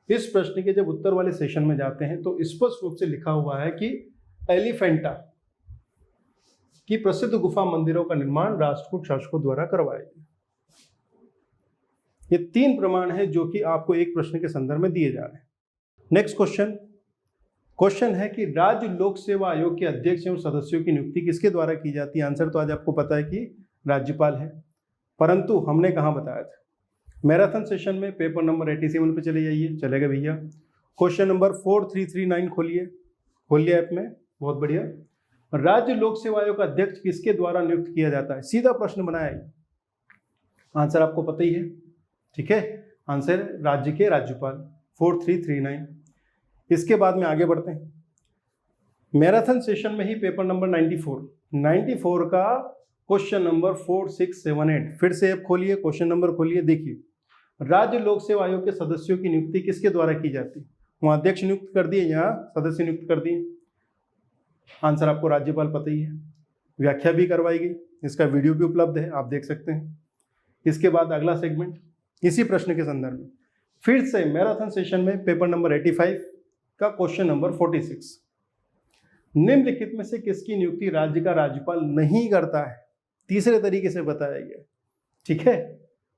इस प्रश्न के जब उत्तर वाले सेशन में जाते हैं तो स्पष्ट रूप से लिखा हुआ है कि एलिफेंटा की प्रसिद्ध गुफा मंदिरों का निर्माण राष्ट्रकूट शासकों द्वारा करवाया गया। ये 3 प्रमाण है जो कि आपको एक प्रश्न के संदर्भ में दिए जा रहे हैं। नेक्स्ट क्वेश्चन है कि राज्य लोक सेवा आयोग के अध्यक्ष एवं सदस्यों की नियुक्ति किसके द्वारा की जाती है। आंसर तो आज आपको पता है कि राज्यपाल है, परंतु हमने कहां बताया था, मैराथन सेशन में पेपर नंबर 87 पे चले जाइए, चलेगा भैया। क्वेश्चन नंबर 4339 खोलिए ऐप में, बहुत बढ़िया। राज्य लोक सेवा आयोग का अध्यक्ष किसके द्वारा नियुक्त किया जाता है, सीधा प्रश्न बनाया है। आंसर आपको पता ही है, ठीक है। आंसर राज्य के राज्यपाल, 4339। इसके बाद में आगे बढ़ते हैं। मैराथन सेशन में ही पेपर नंबर 94 का क्वेश्चन नंबर 4678, फिर से ऐप खोलिए, क्वेश्चन नंबर खोलिए, देखिए। राज्य लोक सेवा आयोग के सदस्यों की नियुक्ति किसके द्वारा की जाती है। वहां अध्यक्ष नियुक्त कर दिए, यहाँ सदस्य नियुक्त कर दिए। आंसर आपको राज्यपाल पता ही है। व्याख्या भी करवाई गई, इसका वीडियो भी उपलब्ध है, आप देख सकते हैं। इसके बाद अगला सेगमेंट इसी प्रश्न के संदर्भ में फिर से मैराथन सेशन में पेपर नंबर 85 का क्वेश्चन नंबर 46, निम्नलिखित में से किसकी नियुक्ति राज्य का राज्यपाल नहीं करता है। तीसरे तरीके से बताया गया, ठीक है।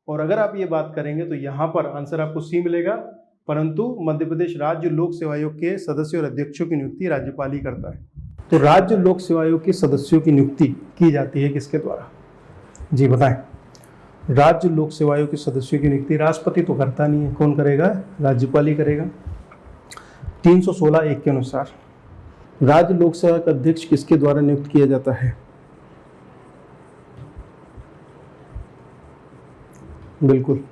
और अगर आप ये बात करेंगे तो यहाँ पर आंसर आपको सी मिलेगा, परंतु मध्य प्रदेश राज्य लोक सेवा आयोग के सदस्यों और अध्यक्षों की नियुक्ति राज्यपाल ही करता है। तो राज्य लोक सेवा आयोग के सदस्यों की नियुक्ति की जाती है किसके द्वारा, जी बताएं। राज्य लोक सेवा आयोग के सदस्यों की नियुक्ति राष्ट्रपति तो करता नहीं है, कौन करेगा, राज्यपाल ही करेगा। 316(1) के अनुसार राज्य लोक सेवा का अध्यक्ष किसके द्वारा नियुक्त किया जाता है। बिल्कुल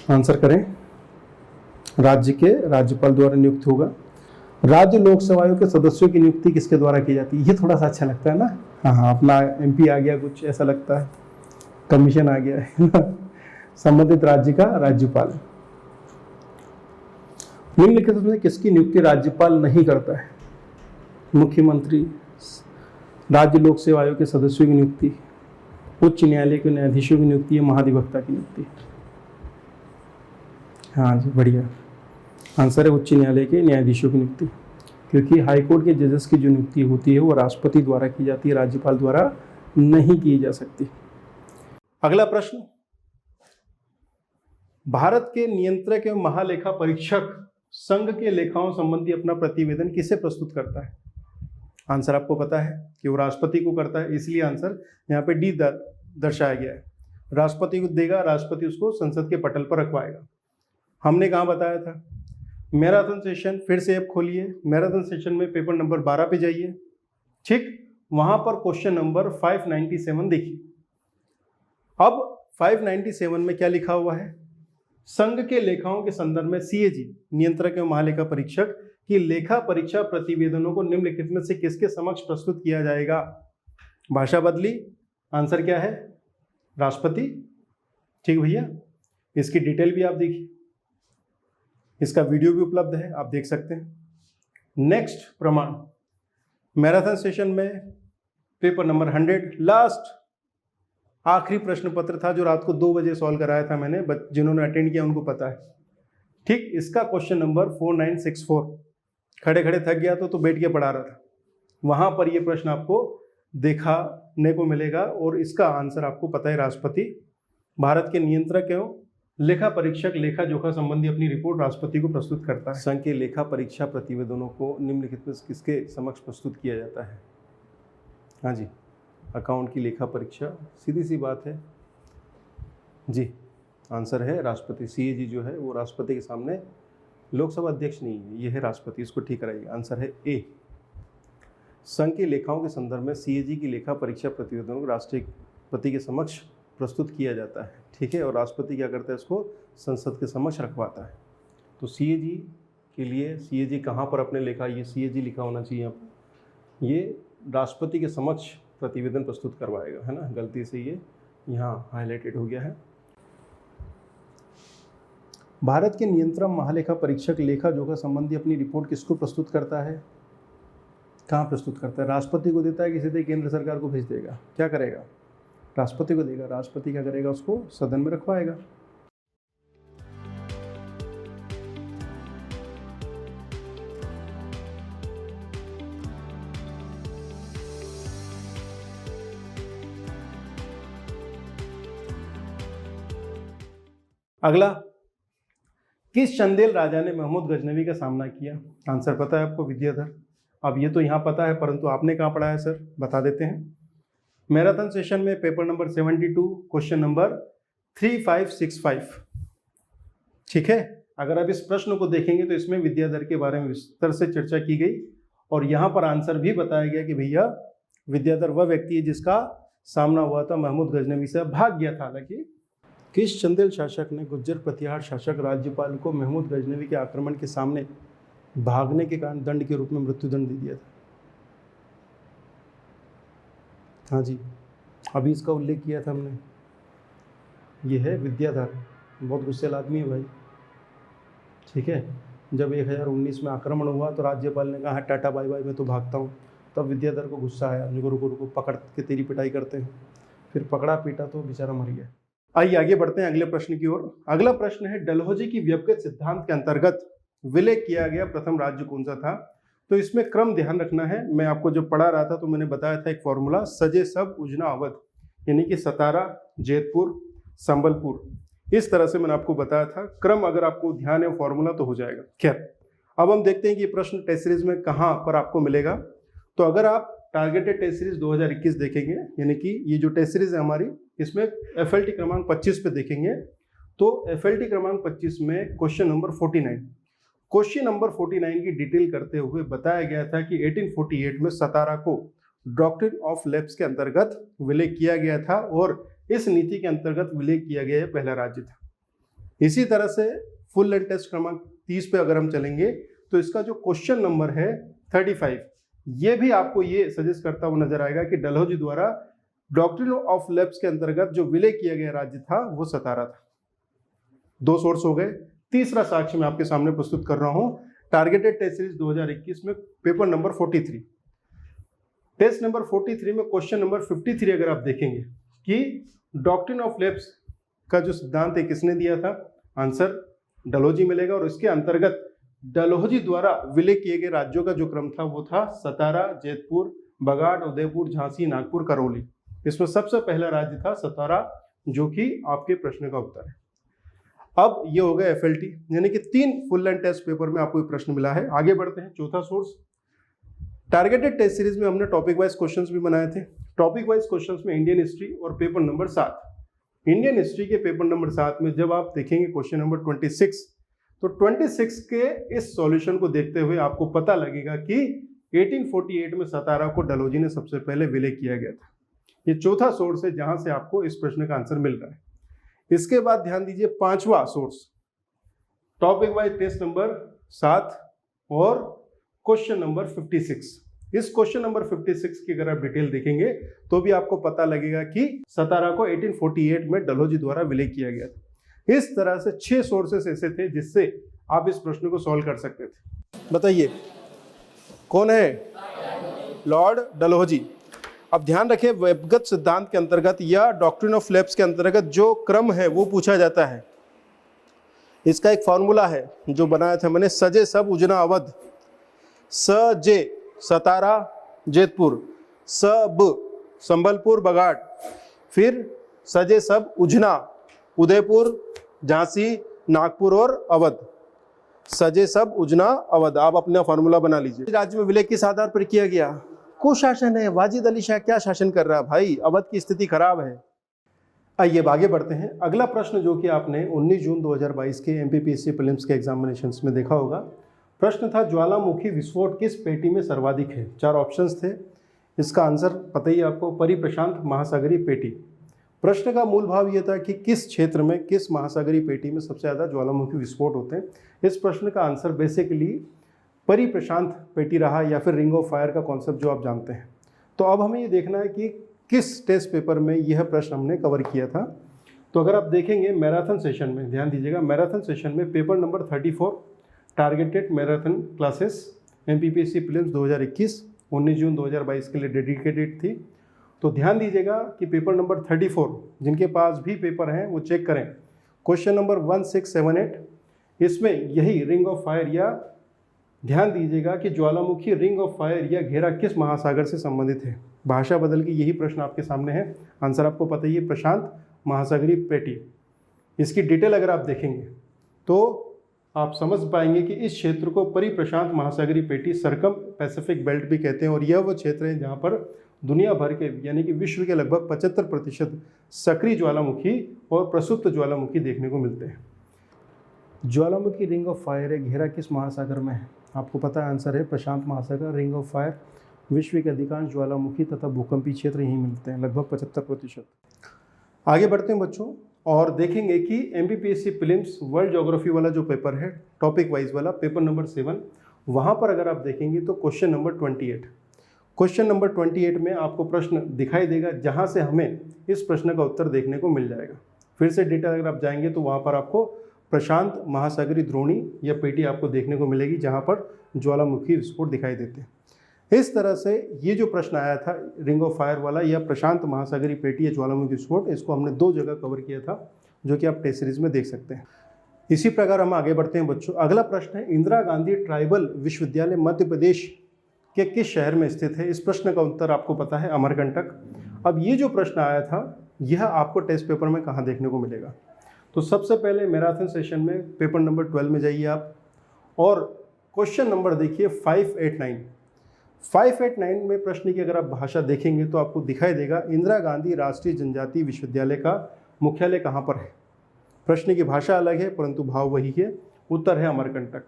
आंसर करें, राज्य के राज्यपाल द्वारा नियुक्त होगा। राज्य लोक सेवा आयोग के सदस्यों की नियुक्ति किसके द्वारा की जाती है। ये थोड़ा सा अच्छा लगता है ना, हाँ अपना MP आ गया, कुछ ऐसा लगता है, कमीशन आ गया है ना, संबंधित राज्य का राज्यपाल। निम्नलिखित में किसकी नियुक्ति राज्यपाल नहीं करता है। मुख्यमंत्री। राज्य लोक सेवा आयोग के सदस्यों की नियुक्ति, उच्च न्यायालय के न्यायाधीशों की नियुक्ति है, महाधिवक्ता की नियुक्ति। हाँ जी बढ़िया, आंसर है उच्च न्यायालय के न्यायाधीशों की नियुक्ति, क्योंकि हाईकोर्ट के जजेस की जो नियुक्ति होती है वो राष्ट्रपति द्वारा की जाती है, राज्यपाल द्वारा नहीं की जा सकती। अगला प्रश्न, भारत के नियंत्रक एवं महालेखा परीक्षक संघ के लेखाओं संबंधी अपना प्रतिवेदन किसे प्रस्तुत करता है? आंसर आपको पता है कि वो राष्ट्रपति को करता है, इसलिए आंसर यहाँ पे डी दर्शाया गया है। राष्ट्रपति को देगा, राष्ट्रपति उसको संसद के पटल पर रखवाएगा। हमने कहाँ बताया था? मैराथन सेशन, फिर से ऐप खोलिए, मैराथन सेशन में पेपर नंबर 12 पे जाइए, ठीक, वहां पर क्वेश्चन नंबर 597 देखिए। अब 597 में क्या लिखा हुआ है? संघ के लेखाओं के संदर्भ में सीएजी नियंत्रक एवं महालेखा परीक्षक की लेखा परीक्षा प्रतिवेदनों को निम्नलिखित में से किसके समक्ष प्रस्तुत किया जाएगा? भाषा बदली, आंसर क्या है? राष्ट्रपति। ठीक भैया, इसकी डिटेल भी आप देखिए, इसका वीडियो भी उपलब्ध है, आप देख सकते हैं। नेक्स्ट प्रमाण, मैराथन सेशन में पेपर नंबर 100 लास्ट आखिरी प्रश्न पत्र था जो रात को 2 बजे सॉल्व कराया था मैंने, जिन्होंने अटेंड किया उनको पता है, ठीक। इसका क्वेश्चन नंबर 4964, खड़े खड़े थक गया तो बैठ के पढ़ा रहा था, वहां पर ये प्रश्न आपको देखने को मिलेगा और इसका आंसर आपको पता है, राष्ट्रपति। भारत के नियंत्रक एवं लेखा परीक्षक लेखा जोखा संबंधी अपनी रिपोर्ट राष्ट्रपति को प्रस्तुत करता है। संघ के लेखा परीक्षा प्रतिवेदनों को निम्नलिखित में किसके समक्ष प्रस्तुत किया जाता है? हाँ जी, अकाउंट की लेखा परीक्षा, सीधी सी बात है जी, आंसर है राष्ट्रपति। सीएजी जो है वो राष्ट्रपति के सामने, लोकसभा अध्यक्ष नहीं है, ये है राष्ट्रपति, इसको ठीक कराइए। आंसर है ए। संघ के लेखाओं के संदर्भ में सीएजी की लेखा परीक्षा प्रतिवेदनों को राष्ट्रपति के समक्ष प्रस्तुत किया जाता है, ठीक है, और राष्ट्रपति क्या करता है? इसको संसद के समक्ष रखवाता है। तो सीएजी के लिए, सीएजी कहाँ पर अपने लेखा, ये सीएजी लिखा होना चाहिए यहाँ पर, ये राष्ट्रपति के समक्ष प्रतिवेदन प्रस्तुत करवाएगा, है ना, गलती से ये यहाँ हाईलाइटेड हो गया है। भारत के नियंत्रक महालेखा परीक्षक लेखा जोखा संबंधी अपनी रिपोर्ट किसको प्रस्तुत करता है? कहाँ प्रस्तुत करता है? राष्ट्रपति को देता है कि सीधे केंद्र सरकार को भेज देगा? क्या करेगा? राष्ट्रपति को देगा। राष्ट्रपति क्या करेगा? उसको सदन में रखवाएगा। अगला, किस चंदेल राजा ने महमूद गजनवी का सामना किया? आंसर पता है आपको, विद्याधर। अब ये तो यहाँ पता है, परंतु आपने कहाँ पढ़ा है सर? बता देते हैं। मैराथन सेशन में पेपर नंबर 72 क्वेश्चन नंबर 3565, ठीक है। अगर आप इस प्रश्न को देखेंगे तो इसमें विद्याधर के बारे में विस्तार से चर्चा की गई और यहाँ पर आंसर भी बताया गया कि भैया विद्याधर वह व्यक्ति है जिसका सामना हुआ था महमूद गजनवी से, भाग गया था। हालांकि किस चंदेल शासक ने गुज्जर प्रतिहार शासक राज्यपाल को महमूद गजनवी के आक्रमण के सामने भागने के कारण दंड के रूप में मृत्युदंड दे दिया था? हाँ जी, अभी इसका उल्लेख किया था हमने, ये है विद्याधर। बहुत गुस्सेल आदमी है भाई, ठीक है। जब 1019 में आक्रमण हुआ तो राज्यपाल ने कहा टाटा बाय बाय, मैं तो भागता हूँ। तब विद्याधर को गुस्सा आया, रुको रुको रुको, पकड़ के तेरी पिटाई करते हैं। फिर पकड़ा पीटा तो बेचारा मर गया। आइए आगे बढ़ते हैं अगले प्रश्न की ओर। अगला प्रश्न है, डलहौजी की व्यवगत सिद्धांत के अंतर्गत विलय किया गया प्रथम राज्य कौन सा था? तो इसमें क्रम ध्यान रखना है। मैं आपको जब पढ़ा रहा था तो मैंने बताया था एक फॉर्मूला, सजे सब उजना अवध, यानी कि सतारा, जैतपुर, संबलपुर, इस तरह से मैंने आपको बताया था। क्रम अगर आपको ध्यान है फॉर्मूला तो हो जाएगा। खैर, अब हम देखते हैं कि प्रश्न टेस्ट सीरीज में कहाँ पर आपको मिलेगा। तो अगर आप टारगेटेड टेस्ट सीरीज 2021 देखेंगे, यानी कि ये जो टेस्ट सीरीज है हमारी, इसमें FLT क्रमांक 25 पे देखेंगे तो FLT क्रमांक 25 में क्वेश्चन नंबर 49, क्वेश्चन नंबर 49 की डिटेल करते हुए बताया गया था कि 1848 में सतारा को डॉक्ट्रिन ऑफ लैप्स के अंतर्गत विलय किया गया था और इस नीति के अंतर्गत विलय किया गया यह पहला राज्य था। इसी तरह से फुल लेंथ टेस्ट क्रमांक 30 पे अगर हम चलेंगे तो इसका जो क्वेश्चन नंबर है 35, ये भी आपको ये सजेस्ट करता हुआ नजर आएगा कि डलहौजी द्वारा डॉक्ट्रिन ऑफ लैप्स के अंतर्गत जो विलय किया गया राज्य था वो सतारा था। 2 सोर्स हो गए। तीसरा साक्ष्य मैं आपके सामने प्रस्तुत कर रहा हूं, टारगेटेड टेस्ट सीरीज 2021 में पेपर नंबर 43, टेस्ट नंबर 43 में क्वेश्चन नंबर 53 अगर आप देखेंगे कि डॉक्ट्रिन ऑफ लैप्स का जो सिद्धांत है किसने दिया था? आंसर डलहौजी मिलेगा और इसके अंतर्गत डलहौजी द्वारा विलय किए गए राज्यों का जो क्रम था वो था सतारा, जैतपुर, बगाड़, उदयपुर, झांसी, नागपुर, करौली। इसमें सबसे पहला राज्य था सतारा, जो कि आपके प्रश्न का उत्तर है। अब ये हो गया FLT, यानी कि 3 फुल लेंथ टेस्ट पेपर में आपको ये प्रश्न मिला है। आगे बढ़ते हैं। चौथा सोर्स, टारगेटेड टेस्ट सीरीज में हमने टॉपिक वाइज क्वेश्चंस भी बनाए थे। टॉपिक वाइज क्वेश्चंस में इंडियन हिस्ट्री और पेपर नंबर 7। इंडियन हिस्ट्री के पेपर नंबर 7 में जब आप देखेंगे क्वेश्चन नंबर 26, तो 26 के इस सॉल्यूशन को देखते हुए आपको पता लगेगा कि 1848 में सतारा को डलहौजी ने सबसे पहले विलय किया गया था। ये चौथा सोर्स है जहां से आपको इस प्रश्न का आंसर मिल रहा है। इसके बाद ध्यान दीजिए, पांचवा source, topic wise test number 7 और क्वेश्चन नंबर 56। इस क्वेश्चन नंबर 56 की अगर आप डिटेल देखेंगे तो भी आपको पता लगेगा कि सतारा को 1848 में डलहौजी द्वारा विलय किया गया था। इस तरह से 6 सोर्सेस ऐसे थे जिससे आप इस प्रश्न को सॉल्व कर सकते थे। बताइए कौन है? लॉर्ड डलहौजी। अब ध्यान रखें, वेबगत सिद्धांत के अंतर्गत या डॉक्ट्रिन ऑफ लैप्स के अंतर्गत जो क्रम है वो पूछा जाता है। इसका एक फॉर्मूला है जो बनाया था मैंने, सजे सब उजना अवध, सजे सतारा जेतपुर, सब संबलपुर बगाड़, फिर सजे सब उजना उदयपुर झांसी नागपुर और अवध, सजे सब उजना अवध। आप अपना फॉर्मूला बना लीजिए। राज्य में विलय किस आधार पर किया गया? कुशासन है। वाजिद अली शाह क्या शासन कर रहा है भाई? अवध की स्थिति खराब है। आइए आगे बढ़ते हैं। अगला प्रश्न जो कि आपने 19 जून 2022 के MPPSC प्रीलिम्स के एग्जामिनेशंस में देखा होगा, प्रश्न था ज्वालामुखी विस्फोट किस पेटी में सर्वाधिक है? 4 ऑप्शंस थे। इसका आंसर पता ही आपको, परिप्रशांत महासागरीय पेटी। प्रश्न का मूल भाव यह था कि किस क्षेत्र में, किस महासागरीय पेटी में सबसे ज़्यादा ज्वालामुखी विस्फोट होते हैं। इस प्रश्न का आंसर बेसिकली परिप्रशांत पेटी रहा, या फिर रिंग ऑफ फायर का कॉन्सेप्ट जो आप जानते हैं। तो अब हमें ये देखना है कि किस टेस्ट पेपर में यह प्रश्न हमने कवर किया था। तो अगर आप देखेंगे मैराथन सेशन में, ध्यान दीजिएगा, मैराथन सेशन में paper number 34 targeted marathon classes MPPSC prelims 2021 19 जून 2022 के लिए डेडिकेटेड थी। तो ध्यान दीजिएगा कि पेपर नंबर 34, जिनके पास भी पेपर हैं वो चेक करें। क्वेश्चन नंबर 1678, इसमें यही रिंग ऑफ फायर, या ध्यान दीजिएगा कि ज्वालामुखी रिंग ऑफ फायर या घेरा किस महासागर से संबंधित है। भाषा बदल के यही प्रश्न आपके सामने है। आंसर आपको पता ही है, प्रशांत महासागरीय पेटी। इसकी डिटेल अगर आप देखेंगे तो आप समझ पाएंगे कि इस क्षेत्र को परिप्रशांत महासागरीय पेटी, सर्कम पैसिफिक बेल्ट भी कहते हैं, और यह वो क्षेत्र है जहाँ पर दुनिया भर के यानी कि विश्व के लगभग 75% सक्रिय ज्वालामुखी और प्रसुप्त ज्वालामुखी देखने को मिलते हैं। ज्वालामुखी रिंग ऑफ फायर है, घेरा किस महासागर में है? आपको पता है, आंसर है प्रशांत महासागर। रिंग ऑफ फायर, विश्व के अधिकांश ज्वालामुखी तथा भूकंपीय क्षेत्र यहीं मिलते हैं, लगभग 75%। आगे बढ़ते हैं बच्चों और देखेंगे कि MPPSC प्रीलिम्स वर्ल्ड ज्योग्राफी वाला जो पेपर है, टॉपिक वाइज वाला, पेपर नंबर 7, वहाँ पर अगर आप देखेंगे तो क्वेश्चन नंबर 28, क्वेश्चन नंबर 28 में आपको प्रश्न दिखाई देगा जहाँ से हमें इस प्रश्न का उत्तर देखने को मिल जाएगा। फिर से डेटा अगर आप जाएंगे तो वहाँ पर आपको प्रशांत महासागरीय द्रोणी या पेटी आपको देखने को मिलेगी जहाँ पर ज्वालामुखी विस्फोट दिखाई देते हैं। इस तरह से ये जो प्रश्न आया था रिंग ऑफ फायर वाला या प्रशांत महासागरीय पेटी या ज्वालामुखी विस्फोट, इसको हमने 2 जगह कवर किया था जो कि आप टेस्ट सीरीज में देख सकते हैं। इसी प्रकार हम आगे बढ़ते हैं बच्चों। अगला प्रश्न है, इंदिरा गांधी ट्राइबल विश्वविद्यालय मध्य प्रदेश के किस शहर में स्थित है? इस प्रश्न का उत्तर आपको पता है, अमरकंटक। अब ये जो प्रश्न आया था यह आपको टेस्ट पेपर में कहाँ देखने को मिलेगा? तो सबसे पहले मैराथन सेशन में पेपर नंबर 12 में जाइए आप और क्वेश्चन नंबर देखिए 589। 589 में प्रश्न की अगर आप भाषा देखेंगे तो आपको दिखाई देगा इंदिरा गांधी राष्ट्रीय जनजातीय विश्वविद्यालय का मुख्यालय कहाँ पर है। प्रश्न की भाषा अलग है परंतु भाव वही है। उत्तर है अमरकंटक।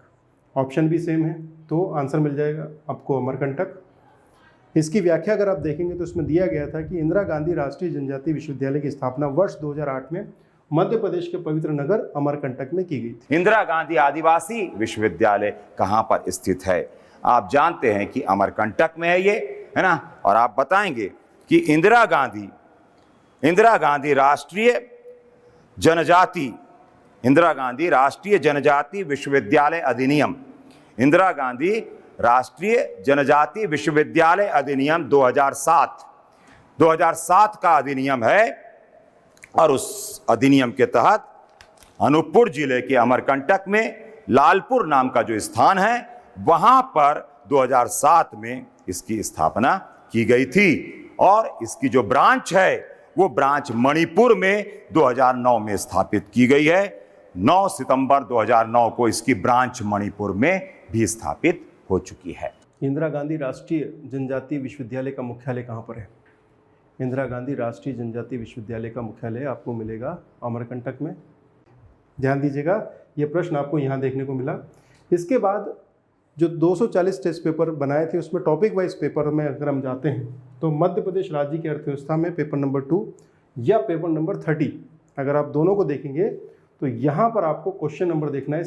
ऑप्शन भी सेम है तो आंसर मिल जाएगा आपको अमरकंटक। इसकी व्याख्या अगर आप देखेंगे तो इसमें दिया गया था कि इंदिरा गांधी राष्ट्रीय जनजातीय विश्वविद्यालय की स्थापना वर्ष 2008 में मध्य प्रदेश के पवित्र नगर अमरकंटक में की गई थी। इंदिरा गांधी आदिवासी विश्वविद्यालय कहां पर स्थित है? आप जानते हैं कि अमरकंटक में है ये, है ना। और आप बताएंगे कि इंदिरा गांधी राष्ट्रीय जनजाति विश्वविद्यालय अधिनियम, इंदिरा गांधी राष्ट्रीय जनजाति विश्वविद्यालय अधिनियम 2007 का अधिनियम है। और उस अधिनियम के तहत अनूपपुर जिले के अमरकंटक में लालपुर नाम का जो स्थान है वहां पर 2007 में इसकी स्थापना की गई थी। और इसकी जो ब्रांच है वो ब्रांच मणिपुर में 2009 में स्थापित की गई है। 9 सितंबर 2009 को इसकी ब्रांच मणिपुर में भी स्थापित हो चुकी है। इंदिरा गांधी राष्ट्रीय जनजातीय विश्वविद्यालय का मुख्यालय कहाँ पर है? इंदिरा गांधी राष्ट्रीय जनजातीय विश्वविद्यालय का मुख्यालय आपको मिलेगा अमरकंटक में। ध्यान दीजिएगा, ये प्रश्न आपको यहाँ देखने को मिला। इसके बाद जो 240 टेस्ट पेपर बनाए थे उसमें टॉपिक वाइज पेपर में अगर हम जाते हैं तो मध्य प्रदेश राज्य की अर्थव्यवस्था में पेपर नंबर 2 या पेपर नंबर 30, अगर आप दोनों को देखेंगे तो यहाँ पर आपको क्वेश्चन नंबर देखना है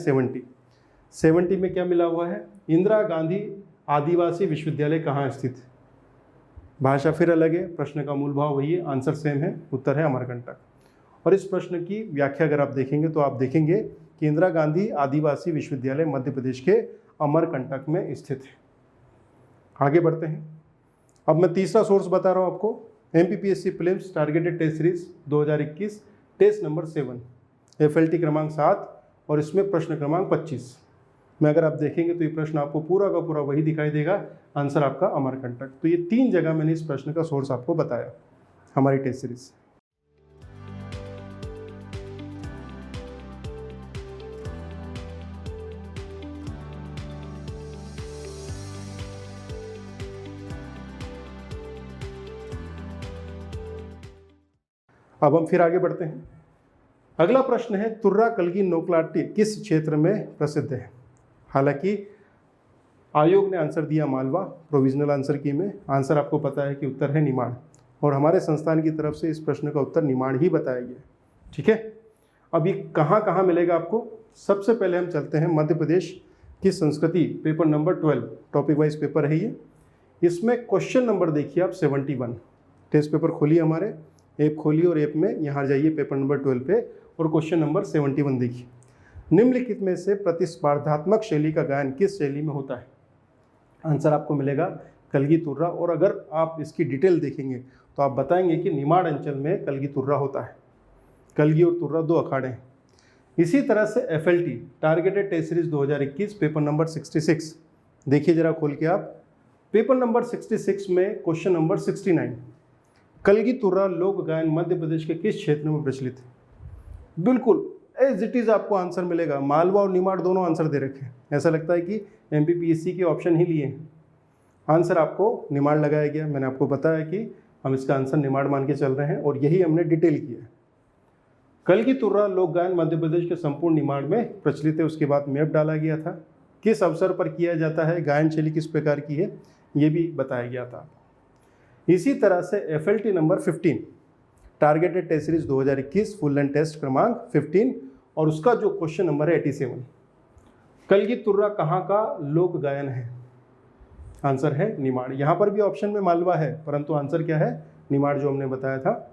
70 में क्या मिला हुआ है? इंदिरा गांधी आदिवासी विश्वविद्यालय कहाँ स्थित है? भाषा फिर अलग है, प्रश्न का मूल भाव वही है, आंसर सेम है, उत्तर है अमरकंटक। और इस प्रश्न की व्याख्या अगर आप देखेंगे तो आप देखेंगे कि इंदिरा गांधी आदिवासी विश्वविद्यालय मध्य प्रदेश के अमरकंटक में स्थित है। आगे बढ़ते हैं। अब मैं तीसरा सोर्स बता रहा हूँ आपको, MPPSC prelims targeted test series 2021 test number 7, FLT क्रमांक 7 और इसमें प्रश्न क्रमांक 25 में अगर आप देखेंगे तो ये प्रश्न आपको पूरा का पूरा वही दिखाई देगा, आंसर आपका अमरकंटक। तो ये 3 जगह मैंने इस प्रश्न का सोर्स आपको बताया हमारी टेस्ट सीरीज से। अब हम फिर आगे बढ़ते हैं। अगला प्रश्न है, तुर्रा कलगी नोकलाटी किस क्षेत्र में प्रसिद्ध है? हालांकि आयोग ने आंसर दिया मालवा, प्रोविजनल आंसर की में, आंसर आपको पता है कि उत्तर है निमाड़, और हमारे संस्थान की तरफ से इस प्रश्न का उत्तर निमाड़ ही बताया गया। ठीक है, अब ये कहाँ कहाँ मिलेगा आपको? सबसे पहले हम चलते हैं मध्य प्रदेश की संस्कृति, paper number 12, topic wise paper है ये। इसमें क्वेश्चन नंबर देखिए आप 71। टेस्ट पेपर खोलिए, हमारे ऐप खोलिए और ऐप में यहाँ जाइए पेपर नंबर 12 पे और क्वेश्चन नंबर 71 देखिए। निम्नलिखित में से प्रतिस्पर्धात्मक शैली का गायन किस शैली में होता है? आंसर आपको मिलेगा कलगी तुर्रा, और अगर आप इसकी डिटेल देखेंगे तो आप बताएंगे कि निमाड़ अंचल में कलगी तुर्रा होता है। कलगी और तुर्रा 2 अखाड़े हैं। इसी तरह से FLT targeted test series 2021 paper number 66 देखिए जरा खोल के आप। पेपर नंबर 66 में क्वेश्चन नंबर 69, कलगी तुर्रा लोक गायन मध्य प्रदेश के किस क्षेत्र में प्रचलित है? बिल्कुल एज इट इज़ आपको आंसर मिलेगा। मालवा और निमाड़ दोनों आंसर दे रखे हैं, ऐसा लगता है कि MPPSC के ऑप्शन ही लिए हैं। आंसर आपको निमाड़ लगाया गया। मैंने आपको बताया कि हम इसका आंसर निमाड़ मान के चल रहे हैं और यही हमने डिटेल किया है। कलगी तुर्रा लोक गायन मध्य प्रदेश के संपूर्ण निमाड़ में प्रचलित है। उसके बाद मैप डाला गया था, किस अवसर पर किया जाता है, गायन शैली किस प्रकार की है, ये भी बताया गया था। इसी तरह से FLT number 15 targeted test series 2021 full length test क्रमांक 15 और उसका जो क्वेश्चन नंबर है 87, कलगी तुर्रा कहाँ का लोक गायन है? आंसर है निमाड़। यहाँ पर भी ऑप्शन में मालवा है परंतु आंसर क्या है? निमाड़, जो हमने बताया था।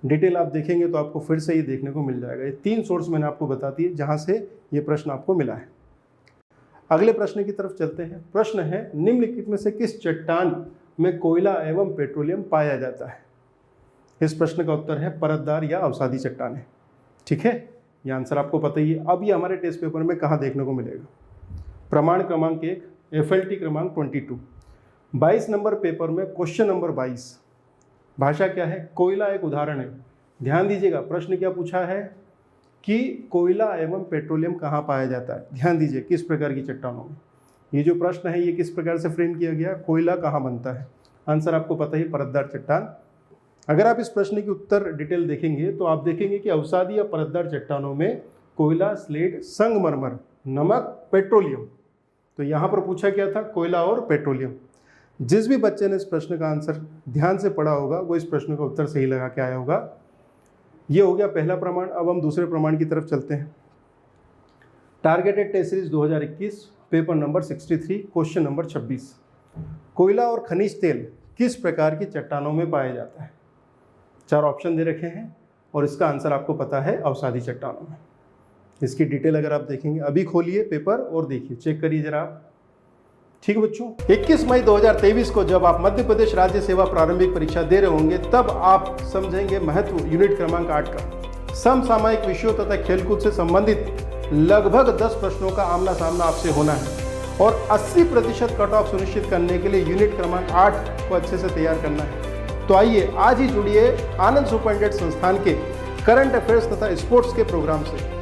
डिटेल आप देखेंगे तो आपको फिर से ये देखने को मिल जाएगा। ये 3 सोर्स मैंने आपको बता दिए जहाँ से ये प्रश्न आपको मिला है। अगले प्रश्न की तरफ चलते हैं। प्रश्न है, निम्नलिखित में से किस चट्टान में कोयला एवं पेट्रोलियम पाया जाता है? इस प्रश्न का उत्तर है परतदार या अवसादी चट्टानें। ठीक है, ये आंसर आपको पता ही है। अब ये हमारे टेस्ट पेपर में कहाँ देखने को मिलेगा? प्रमाण क्रमांक 1, FLT क्रमांक 22, 22 नंबर पेपर में क्वेश्चन नंबर 22। भाषा क्या है? कोयला एक उदाहरण है। ध्यान दीजिएगा, प्रश्न क्या पूछा है कि कोयला एवं पेट्रोलियम कहाँ पाया जाता है। ध्यान दीजिए किस प्रकार की चट्टानों में। ये जो प्रश्न है ये किस प्रकार से फ्रेम किया गया? कोयला कहाँ बनता है? आंसर आपको पता ही, परतदार चट्टान। अगर आप इस प्रश्न की उत्तर डिटेल देखेंगे तो आप देखेंगे कि अवसादी या परतदार चट्टानों में कोयला, स्लेट, संगमरमर, नमक, पेट्रोलियम। तो यहाँ पर पूछा क्या था? कोयला और पेट्रोलियम। जिस भी बच्चे ने इस प्रश्न का आंसर ध्यान से पढ़ा होगा वो इस प्रश्न का उत्तर सही लगा के आया होगा। ये हो गया पहला प्रमाण। अब हम दूसरे प्रमाण की तरफ चलते हैं। Targeted test series 2021 paper number 63 question number 26, कोयला और खनिज तेल किस प्रकार की चट्टानों में पाया जाता है? 4 ऑप्शन दे रखे हैं और इसका आंसर आपको पता है अवसादी चट्टानों में। इसकी डिटेल अगर आप देखेंगे, अभी खोलिए पेपर और देखिए, चेक करिए जरा आप। ठीक है बच्चों, 21 मई 2023 को जब आप मध्य प्रदेश राज्य सेवा प्रारंभिक परीक्षा दे रहे होंगे तब आप समझेंगे महत्व यूनिट क्रमांक 8 का। समसामयिक विषयों तथा खेलकूद से संबंधित लगभग 10 प्रश्नों का आमना सामना आपसे होना है और 80% कट ऑफ सुनिश्चित करने के लिए यूनिट क्रमांक 8 को अच्छे से तैयार करना है। तो आइए आज ही जुड़िए आनंद सुपरटेंडेंट संस्थान के करंट अफेयर्स तथा स्पोर्ट्स के प्रोग्राम से।